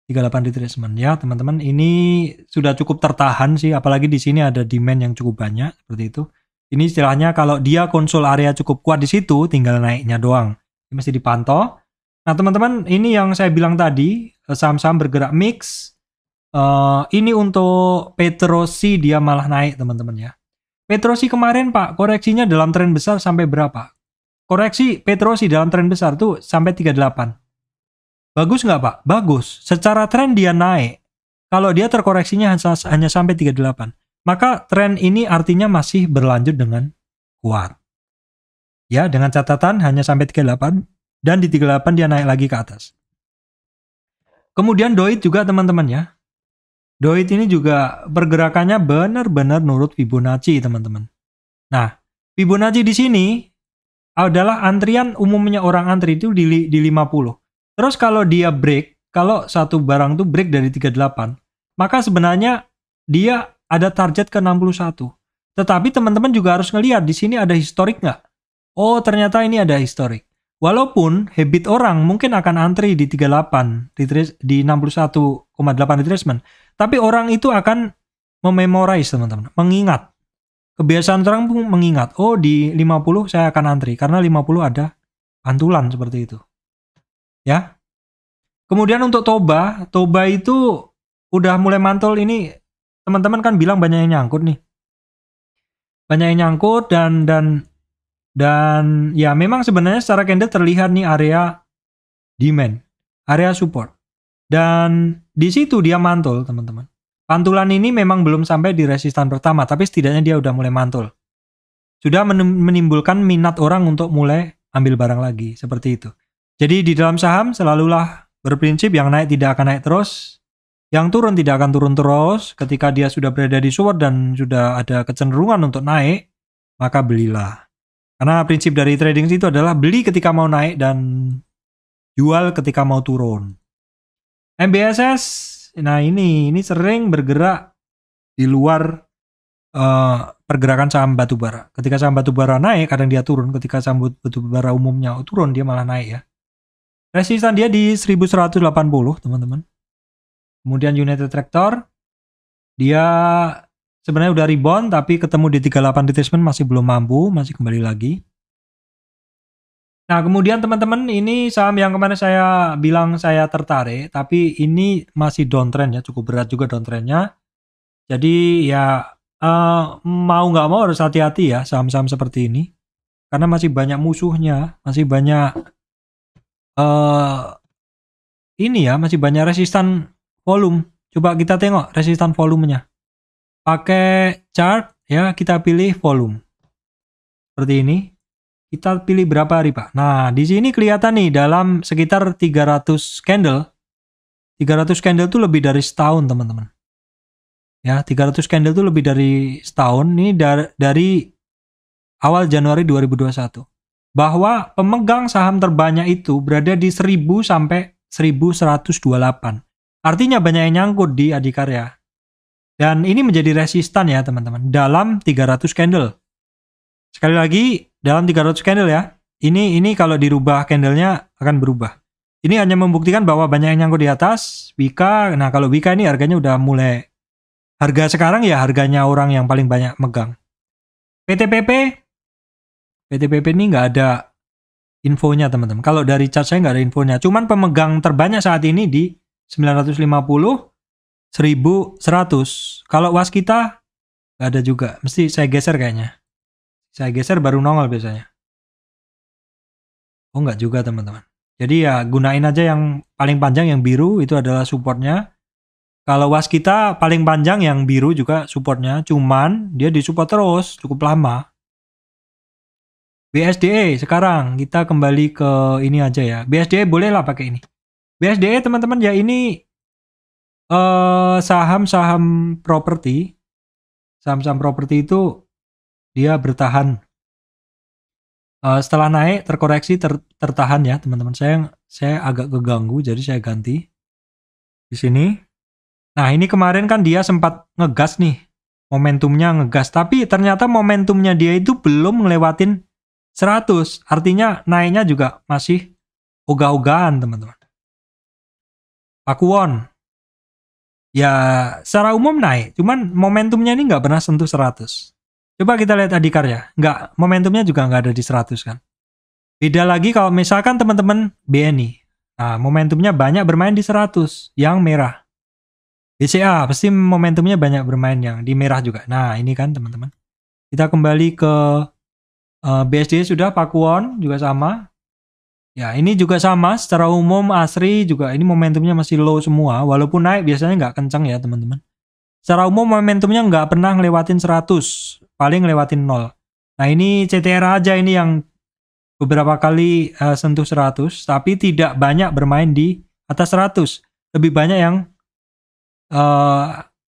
Speaker 1: 38 retracement ya, teman-teman. Ini sudah cukup tertahan sih, apalagi di sini ada demand yang cukup banyak seperti itu. Ini istilahnya kalau dia konsul area cukup kuat di situ, tinggal naiknya doang. Ini mesti dipantau. Nah, teman-teman, ini yang saya bilang tadi, saham-saham bergerak mix. Ini untuk Petrosi dia malah naik, teman-teman ya. Petrosi kemarin, Pak, koreksinya dalam tren besar sampai berapa? Koreksi Petrosi dalam tren besar tuh sampai 38. Bagus nggak, Pak? Bagus. Secara tren dia naik. Kalau dia terkoreksinya hanya sampai 38. Maka tren ini artinya masih berlanjut dengan kuat. Ya, dengan catatan hanya sampai 38. Dan di 38 dia naik lagi ke atas. Kemudian Doit juga teman-teman ya. Doit ini juga pergerakannya benar-benar nurut Fibonacci teman-teman. Nah, Fibonacci di sini adalah antrian umumnya orang antri itu di 50. Terus kalau dia break, kalau satu barang itu break dari 38, maka sebenarnya dia ada target ke 61. Tetapi teman-teman juga harus ngelihat di sini ada historik nggak? Oh, ternyata ini ada historik. Walaupun habit orang mungkin akan antri di 38, di 61,8 retracement, tapi orang itu akan mememorize teman-teman, mengingat. Kebiasaan orang pun mengingat, oh di 50 saya akan antri, karena 50 ada pantulan seperti itu. Ya. Kemudian untuk Toba itu udah mulai mantul ini, teman-teman kan bilang banyak yang nyangkut nih. Banyak yang nyangkut dan ya memang sebenarnya secara candle terlihat nih area demand, area support. Dan di situ dia mantul, teman-teman. Pantulan ini memang belum sampai di resistan pertama, tapi setidaknya dia udah mulai mantul. Sudah menimbulkan minat orang untuk mulai ambil barang lagi, seperti itu. Jadi di dalam saham selalulah berprinsip yang naik tidak akan naik terus, yang turun tidak akan turun terus. Ketika dia sudah berada di support dan sudah ada kecenderungan untuk naik, maka belilah. Karena prinsip dari trading itu adalah beli ketika mau naik dan jual ketika mau turun. MBSS, nah ini sering bergerak di luar pergerakan saham batubara. Ketika saham batubara naik, kadang dia turun. Ketika saham batubara umumnya turun, dia malah naik ya. Resistan dia di 1180, teman-teman. Kemudian United Tractor, dia sebenarnya udah rebound, tapi ketemu di 38 retracement masih belum mampu, masih kembali lagi. Nah, kemudian teman-teman, ini saham yang kemarin saya bilang saya tertarik, tapi ini masih downtrend ya, cukup berat juga downtrendnya. Jadi ya mau nggak mau harus hati-hati ya saham-saham seperti ini, karena masih banyak musuhnya, masih banyak ini ya, masih banyak resistan volume. Coba kita tengok resistan volumenya. Pakai chart ya, kita pilih volume. Seperti ini. Kita pilih berapa hari, Pak? Nah, di sini kelihatan nih dalam sekitar 300 candle. 300 candle itu lebih dari setahun, teman-teman. Ya, 300 candle itu lebih dari setahun. Ini dari awal Januari 2021. Bahwa pemegang saham terbanyak itu berada di 1000 sampai 1128. Artinya banyak yang nyangkut di Adikarya. Dan ini menjadi resistan ya, teman-teman. Dalam 300 candle. Sekali lagi, dalam 300 candle ya. Ini kalau dirubah candlenya akan berubah. Ini hanya membuktikan bahwa banyak yang nyangkut di atas. Wika, nah kalau Wika ini harganya udah mulai. Harga sekarang ya harganya orang yang paling banyak megang. PTPP ini nggak ada infonya teman-teman. Kalau dari chart saya nggak ada infonya. Cuman pemegang terbanyak saat ini di 950, 1100. Kalau Waskita nggak ada juga. Mesti saya geser kayaknya. Saya geser baru nongol biasanya. Oh nggak juga teman-teman. Jadi ya gunain aja yang paling panjang, yang biru itu adalah supportnya. Kalau Waskita paling panjang yang biru juga supportnya, cuman dia disupport terus cukup lama. BSDE sekarang kita kembali ke ini aja ya. BSDE bolehlah pakai ini. BSDE teman-teman ya, ini saham-saham properti. Saham-saham properti itu dia bertahan. Setelah naik terkoreksi tertahan ya teman-teman. Saya agak keganggu jadi saya ganti di sini. Nah, ini kemarin kan dia sempat ngegas nih. Momentumnya ngegas, tapi ternyata momentumnya dia itu belum ngelewatin 100. Artinya naiknya juga masih ogah-ogahan, teman-teman. Pakuwon. Ya, secara umum naik, cuman momentumnya ini nggak pernah sentuh 100. Coba kita lihat adikarya. Nggak, momentumnya juga nggak ada di 100 kan. Beda lagi kalau misalkan teman-teman BNI. Nah, momentumnya banyak bermain di 100, yang merah. BCA pasti momentumnya banyak bermain yang di merah juga. Nah, ini kan teman-teman. Kita kembali ke BSD sudah, Pakuwon juga sama. Ya, ini juga sama. Secara umum ASRI juga ini momentumnya masih low semua. Walaupun naik biasanya nggak kencang ya teman-teman. Secara umum momentumnya nggak pernah ngelewatin 100. Paling ngelewatin 0. Nah, ini CTR aja ini yang beberapa kali sentuh 100. Tapi tidak banyak bermain di atas 100. Lebih banyak yang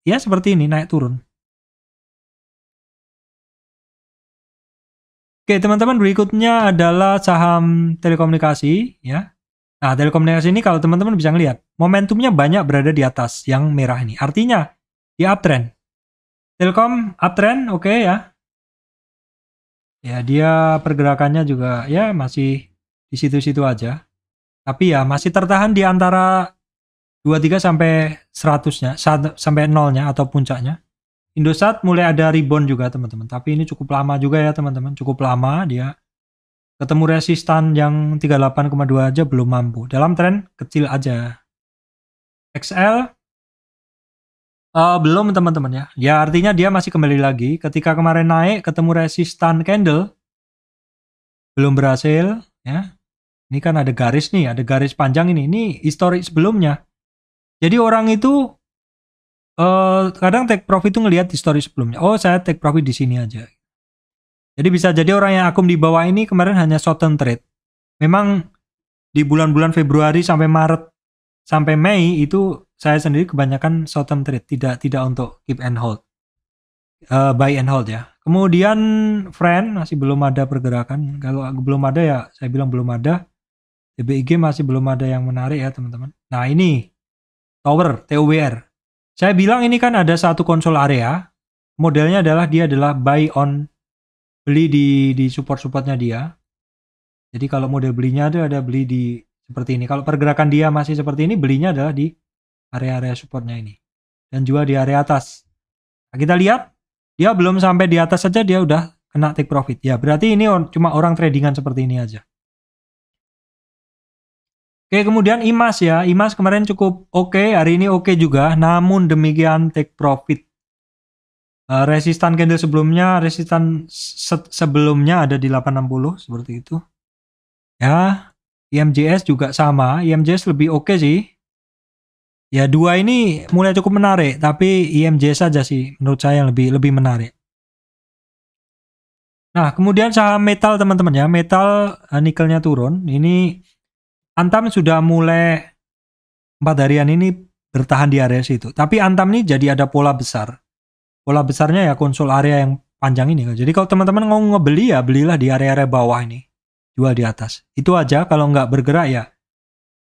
Speaker 1: ya seperti ini, naik turun. Oke teman-teman, berikutnya adalah saham telekomunikasi ya. Nah, telekomunikasi ini kalau teman-teman bisa ngelihat momentumnya banyak berada di atas yang merah ini. Artinya di uptrend. Telkom uptrend, oke ya. Ya, dia pergerakannya juga ya masih di situ-situ aja. Tapi ya masih tertahan di antara 23 sampai 100-nya, sampai 0-nya atau puncaknya. Indosat mulai ada rebound juga teman-teman. Tapi ini cukup lama juga ya teman-teman. Cukup lama dia ketemu resistan yang 38,2 aja belum mampu. Dalam tren kecil aja. XL belum teman-teman ya. Ya artinya dia masih kembali lagi. Ketika kemarin naik ketemu resistan candle belum berhasil ya. Ini kan ada garis nih, ada garis panjang ini. Ini historik sebelumnya. Jadi orang itu kadang take profit itu ngelihat historik sebelumnya. Oh, saya take profit di sini aja. Jadi bisa jadi orang yang akum di bawah ini kemarin hanya short term trade. Memang di bulan-bulan Februari sampai Maret sampai Mei itu saya sendiri kebanyakan short term trade, tidak untuk keep and hold. Buy and hold ya. Kemudian friend masih belum ada pergerakan. Kalau belum ada ya saya bilang belum ada. TBIG masih belum ada yang menarik ya teman-teman. Nah, ini Tower TUWR. Saya bilang ini kan ada satu konsol area. Modelnya adalah dia adalah buy on, beli di support-supportnya dia. Jadi kalau model belinya ada beli di seperti ini. Kalau pergerakan dia masih seperti ini, belinya adalah di area-area supportnya ini. Dan juga di area atas. Nah, kita lihat, dia belum sampai di atas saja dia udah kena take profit. Ya berarti ini cuma orang tradingan seperti ini aja. Oke, kemudian IMAS ya. IMAS kemarin cukup oke, hari ini oke juga. Namun demikian take profit. Resistan candle sebelumnya, resistan sebelumnya ada di 860 seperti itu. Ya, IMJS juga sama. IMJS lebih oke sih. Ya, dua ini mulai cukup menarik, tapi IMJS saja sih menurut saya yang lebih menarik. Nah, kemudian saham metal teman-teman ya. Metal nikelnya turun. Ini Antam sudah mulai 4 harian ini bertahan di area situ. Tapi Antam ini jadi ada pola besar. Pola besarnya ya konsol area yang panjang ini. Jadi kalau teman-teman mau ngebeli ya belilah di area-area bawah ini. Jual di atas. Itu aja, kalau nggak bergerak ya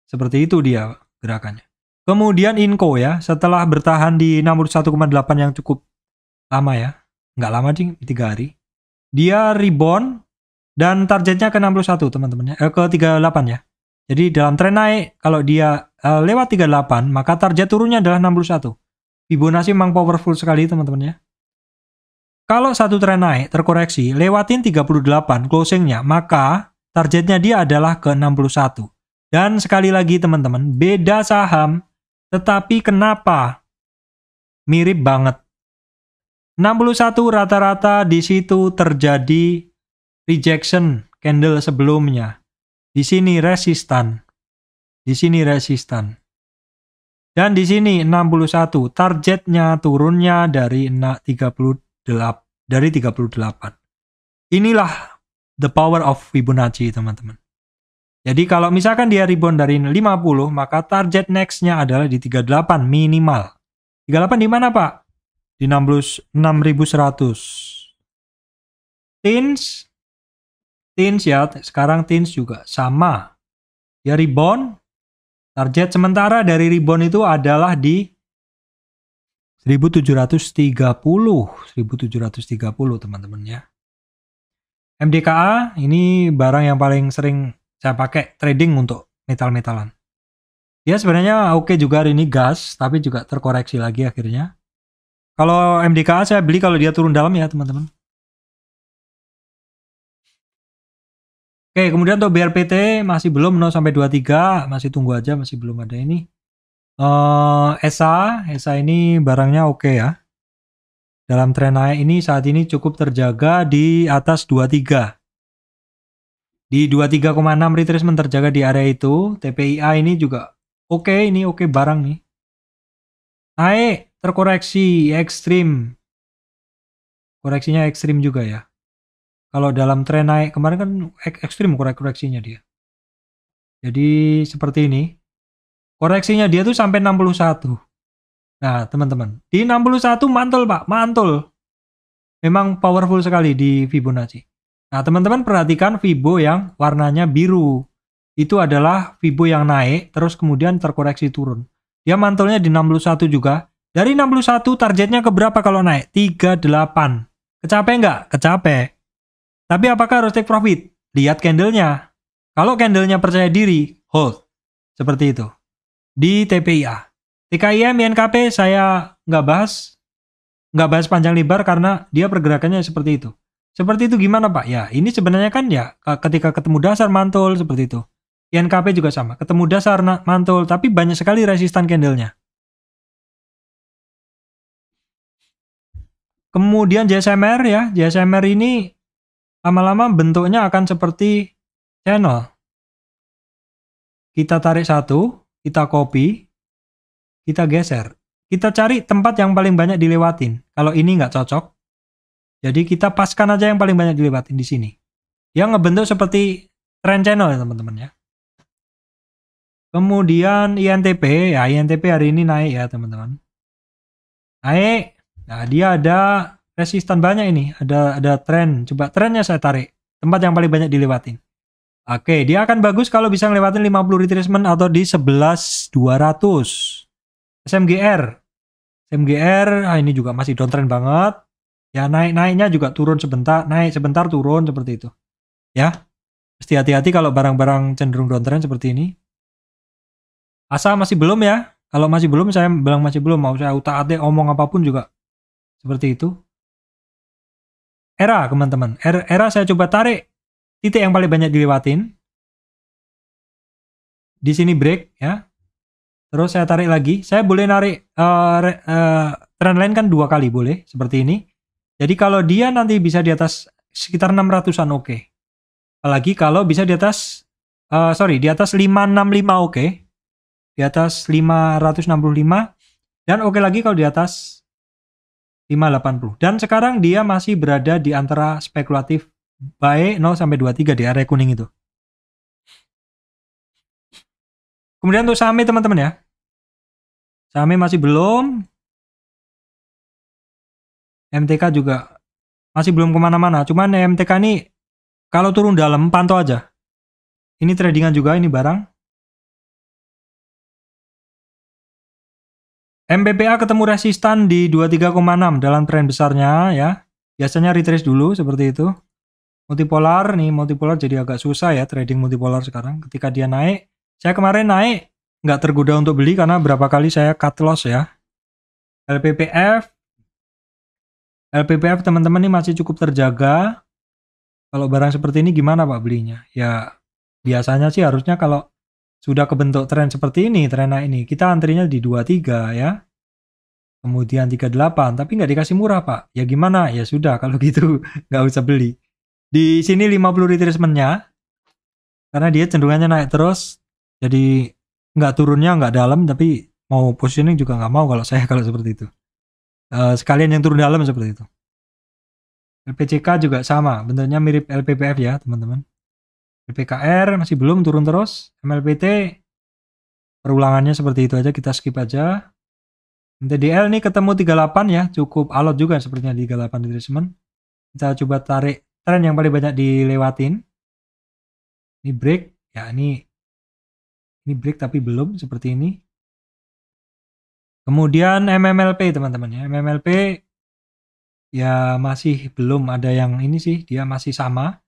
Speaker 1: seperti itu dia gerakannya. Kemudian Inco ya. Setelah bertahan di 61,8 yang cukup lama ya. Nggak lama sih, 3 hari. Dia rebound dan targetnya ke 61 teman-teman ya. Ke 38 ya. Jadi dalam tren naik, kalau dia lewat 38, maka target turunnya adalah 61. Fibonacci memang powerful sekali teman-teman ya. Kalau satu tren naik, terkoreksi, lewatin 38 closingnya, maka targetnya dia adalah ke 61. Dan sekali lagi teman-teman, beda saham, tetapi kenapa mirip banget. 61 rata-rata di situ terjadi rejection candle sebelumnya. Di sini resistan. Di sini resistan. Dan di sini 61, targetnya turunnya dari 38. Inilah the power of Fibonacci, teman-teman. Jadi kalau misalkan dia rebound dari 50, maka target next-nya adalah di 38 minimal. 38 di mana, Pak? Di 66.100. Tins ya, sekarang Tins juga sama. Ya rebound. Target sementara dari rebound itu adalah di 1730, teman-teman ya. MDKA ini barang yang paling sering saya pakai trading untuk metal-metalan. Ya sebenarnya oke juga hari ini gas, tapi juga terkoreksi lagi akhirnya. Kalau MDKA saya beli kalau dia turun dalam ya teman-teman. Oke, kemudian untuk BRPT masih belum 0 sampai 23, masih tunggu aja, masih belum ada ini. ESA ini barangnya oke ya. Dalam tren naik ini saat ini cukup terjaga di atas 23. Di 23,6 retracement terjaga di area itu. TPIA ini juga oke, ini oke barang nih. Naik, terkoreksi, ekstrim. Koreksinya ekstrim juga ya. Kalau dalam tren naik kemarin kan ekstrim koreksinya dia. Jadi seperti ini. Koreksinya dia tuh sampai 61. Nah teman-teman, di 61 mantul Pak, mantul. Memang powerful sekali di Fibonacci. Nah teman-teman perhatikan Fibo yang warnanya biru. Itu adalah Fibo yang naik, terus kemudian terkoreksi turun. Dia mantulnya di 61 juga. Dari 61 targetnya ke berapa kalau naik? 38. Kecape nggak? Kecape. Tapi apakah harus take profit? Lihat candlenya. Kalau candlenya percaya diri, hold. Seperti itu. Di TPIA. TKIM, INKP saya nggak bahas panjang lebar karena dia pergerakannya seperti itu. Seperti itu gimana Pak? Ya ini sebenarnya kan ya ketika ketemu dasar mantul seperti itu. INKP juga sama. Ketemu dasar mantul tapi banyak sekali resistan candlenya. Kemudian JSMR ya. JSMR ini lama-lama bentuknya akan seperti channel. Kita tarik satu, kita copy, kita geser. Kita cari tempat yang paling banyak dilewatin. Kalau ini nggak cocok, jadi kita paskan aja yang paling banyak dilewatin di sini. Yang ngebentuk seperti trend channel ya teman-teman ya. Kemudian INTP, ya INTP hari ini naik ya teman-teman. Naik. Nah dia ada resistan banyak ini, ada tren. Coba trennya saya tarik, tempat yang paling banyak dilewatin. Oke, dia akan bagus kalau bisa ngelewatin 50 retracement atau di 11.200. SMGR, ini juga masih downtrend banget. Ya naiknya juga turun sebentar, naik sebentar turun seperti itu. Ya, mesti hati-hati kalau barang-barang cenderung downtrend seperti ini. ASA masih belum ya. Kalau masih belum, saya bilang masih belum. Mau saya utak-atik omong apapun juga seperti itu. Era teman-teman, era saya coba tarik titik yang paling banyak dilewatin. Di sini break ya. Terus saya tarik lagi. Saya boleh narik trendline kan 2 kali boleh seperti ini. Jadi kalau dia nanti bisa di atas sekitar 600-an oke. Apalagi kalau bisa di atas di atas 565 oke. Di atas 565 dan oke lagi kalau di atas 580. Dan sekarang dia masih berada di antara spekulatif buy 0 sampai 23 di area kuning itu. Kemudian untuk saham teman-teman ya. Saham masih belum. MTK juga masih belum kemana-mana. Cuman MTK ini kalau turun dalam pantau aja. Ini tradingan juga ini barang. MBPA ketemu resistan di 23,6 dalam tren besarnya ya. Biasanya retrace dulu seperti itu. Multipolar jadi agak susah ya trading multipolar sekarang. Ketika dia naik, saya kemarin naik nggak tergoda untuk beli karena berapa kali saya cut loss ya. LPPF teman-teman ini masih cukup terjaga. Kalau barang seperti ini gimana Pak belinya? Ya biasanya sih harusnya kalau sudah kebentuk tren seperti ini, tren naik ini, kita antrinya di 23 ya. Kemudian 38, tapi nggak dikasih murah Pak. Ya gimana? Ya sudah kalau gitu nggak usah beli. Di sini 50 retracement-nya karena dia cenderungannya naik terus. Jadi nggak turunnya nggak dalam, tapi mau positioning juga nggak mau kalau saya kalau seperti itu. Sekalian yang turun dalam seperti itu. LPCK juga sama, bentuknya mirip LPPF ya teman-teman. LPKR masih belum turun terus. MLPT perulangannya seperti itu aja, kita skip aja. MTDL nih ketemu 38 ya, cukup alot juga sepertinya di 38 retracement. Kita coba tarik tren yang paling banyak dilewatin. Ini break, ya ini break tapi belum seperti ini. Kemudian MMLP teman-teman ya, MMLP ya masih belum ada yang ini sih, dia masih sama.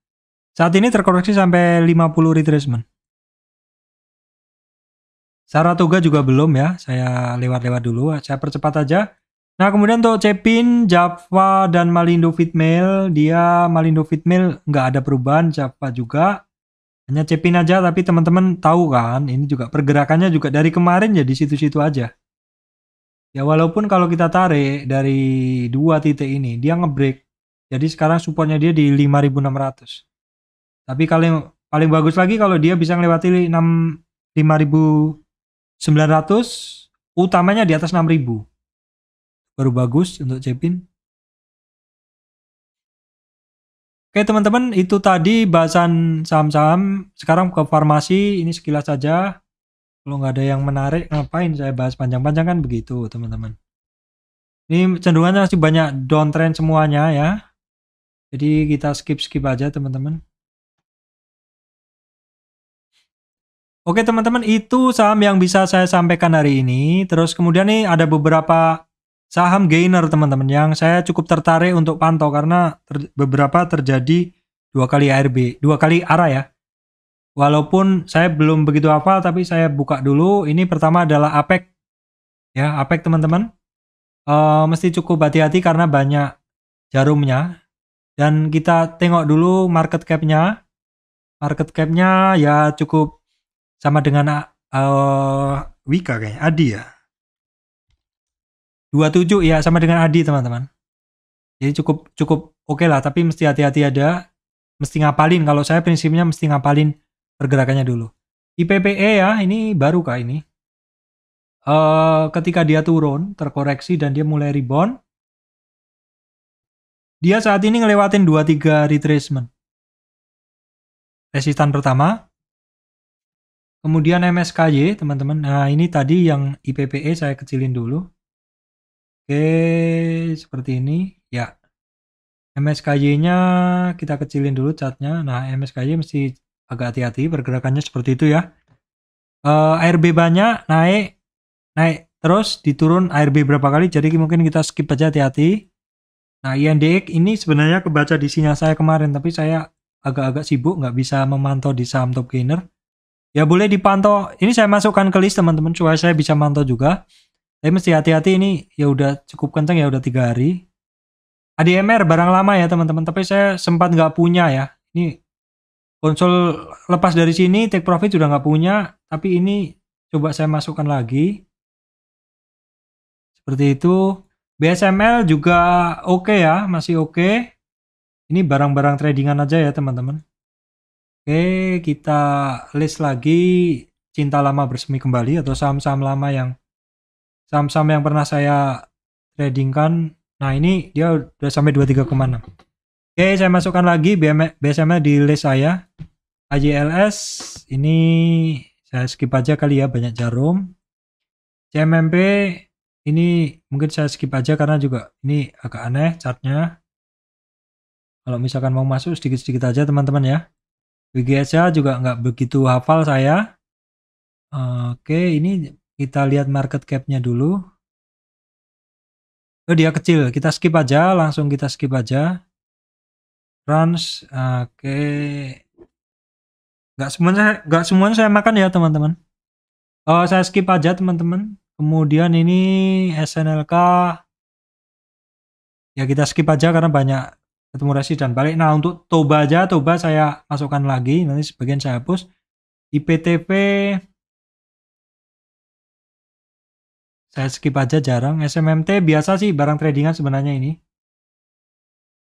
Speaker 1: Saat ini terkoreksi sampai 50 retracement. Saratoga juga belum ya, saya lewat-lewat dulu, saya percepat aja. Nah kemudian untuk Cepin, Java, dan Malindo Fitmail, dia Malindo Fitmail nggak ada perubahan, Java juga. Hanya Cepin aja, tapi teman-teman tahu kan, ini juga pergerakannya juga dari kemarin ya di situ-situ aja. Ya walaupun kalau kita tarik dari dua titik ini, dia ngebreak. Jadi sekarang supportnya dia di 5.600. Tapi paling bagus lagi kalau dia bisa melewati 5.900, utamanya di atas 6.000. Baru bagus untuk Cepin. Oke teman-teman, itu tadi bahasan saham-saham. Sekarang ke farmasi, ini sekilas saja. Kalau nggak ada yang menarik, ngapain saya bahas panjang-panjang kan begitu teman-teman. Ini cenderungannya masih banyak downtrend semuanya ya. Jadi kita skip aja teman-teman. Oke teman-teman, itu saham yang bisa saya sampaikan hari ini. Terus kemudian nih ada beberapa saham gainer teman-teman yang saya cukup tertarik untuk pantau karena beberapa terjadi 2 kali ARB, 2 kali arah ya. Walaupun saya belum begitu hafal, tapi saya buka dulu. Ini pertama adalah APEC. Ya, APEC teman-teman. Mesti cukup hati-hati karena banyak jarumnya. Dan kita tengok dulu market cap-nya. Market cap-nya ya cukup sama dengan Wika kayaknya. Adi ya. 27 ya, sama dengan Adi teman-teman. Jadi cukup oke lah, tapi mesti hati-hati ada. Mesti ngapalin. Kalau saya prinsipnya mesti ngapalin pergerakannya dulu. IPPE ya, ini baru kah ini? Ketika dia turun, terkoreksi dan dia mulai rebound, dia saat ini ngelewatin 2-3 retracement. Resistan pertama, kemudian MSKY teman-teman. Nah ini tadi yang IPPE saya kecilin dulu. Oke, seperti ini ya. MSKY-nya kita kecilin dulu chartnya. Nah MSKY mesti agak hati-hati pergerakannya seperti itu ya. ARB banyak, naik terus diturun ARB berapa kali, jadi mungkin kita skip aja, hati-hati. Nah INDX ini sebenarnya kebaca di sinyal saya kemarin, tapi saya agak-agak sibuk nggak bisa memantau di saham top gainer. Ya boleh dipantau, ini saya masukkan ke list teman-teman supaya saya bisa mantau juga. Tapi mesti hati-hati, ini ya udah cukup kenceng ya, udah 3 hari. ADMR barang lama ya teman-teman, tapi saya sempat nggak punya ya. Ini konsol lepas dari sini, take profit sudah nggak punya, tapi ini coba saya masukkan lagi. Seperti itu. BSML juga oke ya, masih oke. Ini barang-barang tradingan aja ya teman-teman. Oke, kita list lagi cinta lama bersemi kembali atau saham-saham lama yang pernah saya tradingkan. Nah ini dia udah sampai 23,6. Oke, saya masukkan lagi BSML di list saya. AJLS ini saya skip aja kali ya, banyak jarum. CMMP ini mungkin saya skip aja karena juga ini agak aneh chartnya. Kalau misalkan mau masuk sedikit-sedikit aja teman-teman ya. WGSA juga nggak begitu hafal saya. Oke, ini kita lihat market cap-nya dulu. Oh dia kecil, kita skip aja, langsung kita skip aja. Trans, oke. Nggak semuanya saya makan ya teman-teman. Saya skip aja teman-teman. Kemudian ini SNLK, ya kita skip aja karena banyak ketemu resisten balik. Nah untuk Toba aja, Toba saya masukkan lagi, nanti sebagian saya hapus. IPTV saya skip aja, jarang. SMMT biasa sih barang tradingan sebenarnya ini.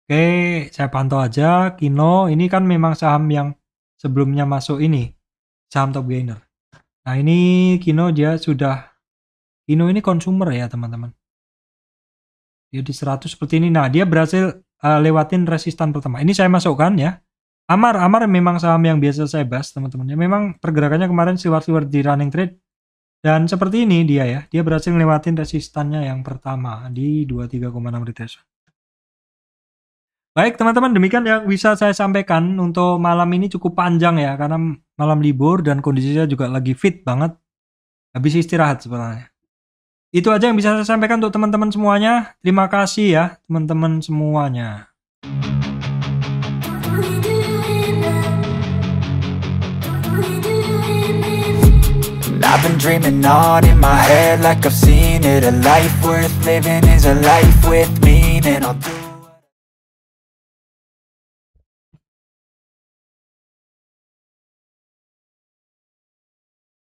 Speaker 1: Oke, saya pantau aja. Kino ini kan memang saham yang sebelumnya masuk ini, saham top gainer. Nah ini Kino Kino ini consumer ya teman-teman. Dia di 100 seperti ini. Nah dia berhasil lewatin resistan pertama. Ini saya masukkan ya. Amar memang saham yang biasa saya bahas teman-teman. Ya, memang pergerakannya kemarin siwar-siwar di running trade. Dan seperti ini dia ya. Dia berhasil lewatin resistannya yang pertama di 23,6 retracement. Baik teman-teman, demikian yang bisa saya sampaikan untuk malam ini. Cukup panjang ya, karena malam libur dan kondisinya juga lagi fit banget. Habis istirahat sebenarnya. Itu aja yang bisa saya sampaikan untuk teman-teman semuanya. Terima kasih ya teman-teman semuanya.
Speaker 2: I've been dreaming on in my head like I've seen it. A life worth living is a life with meaning. I'll do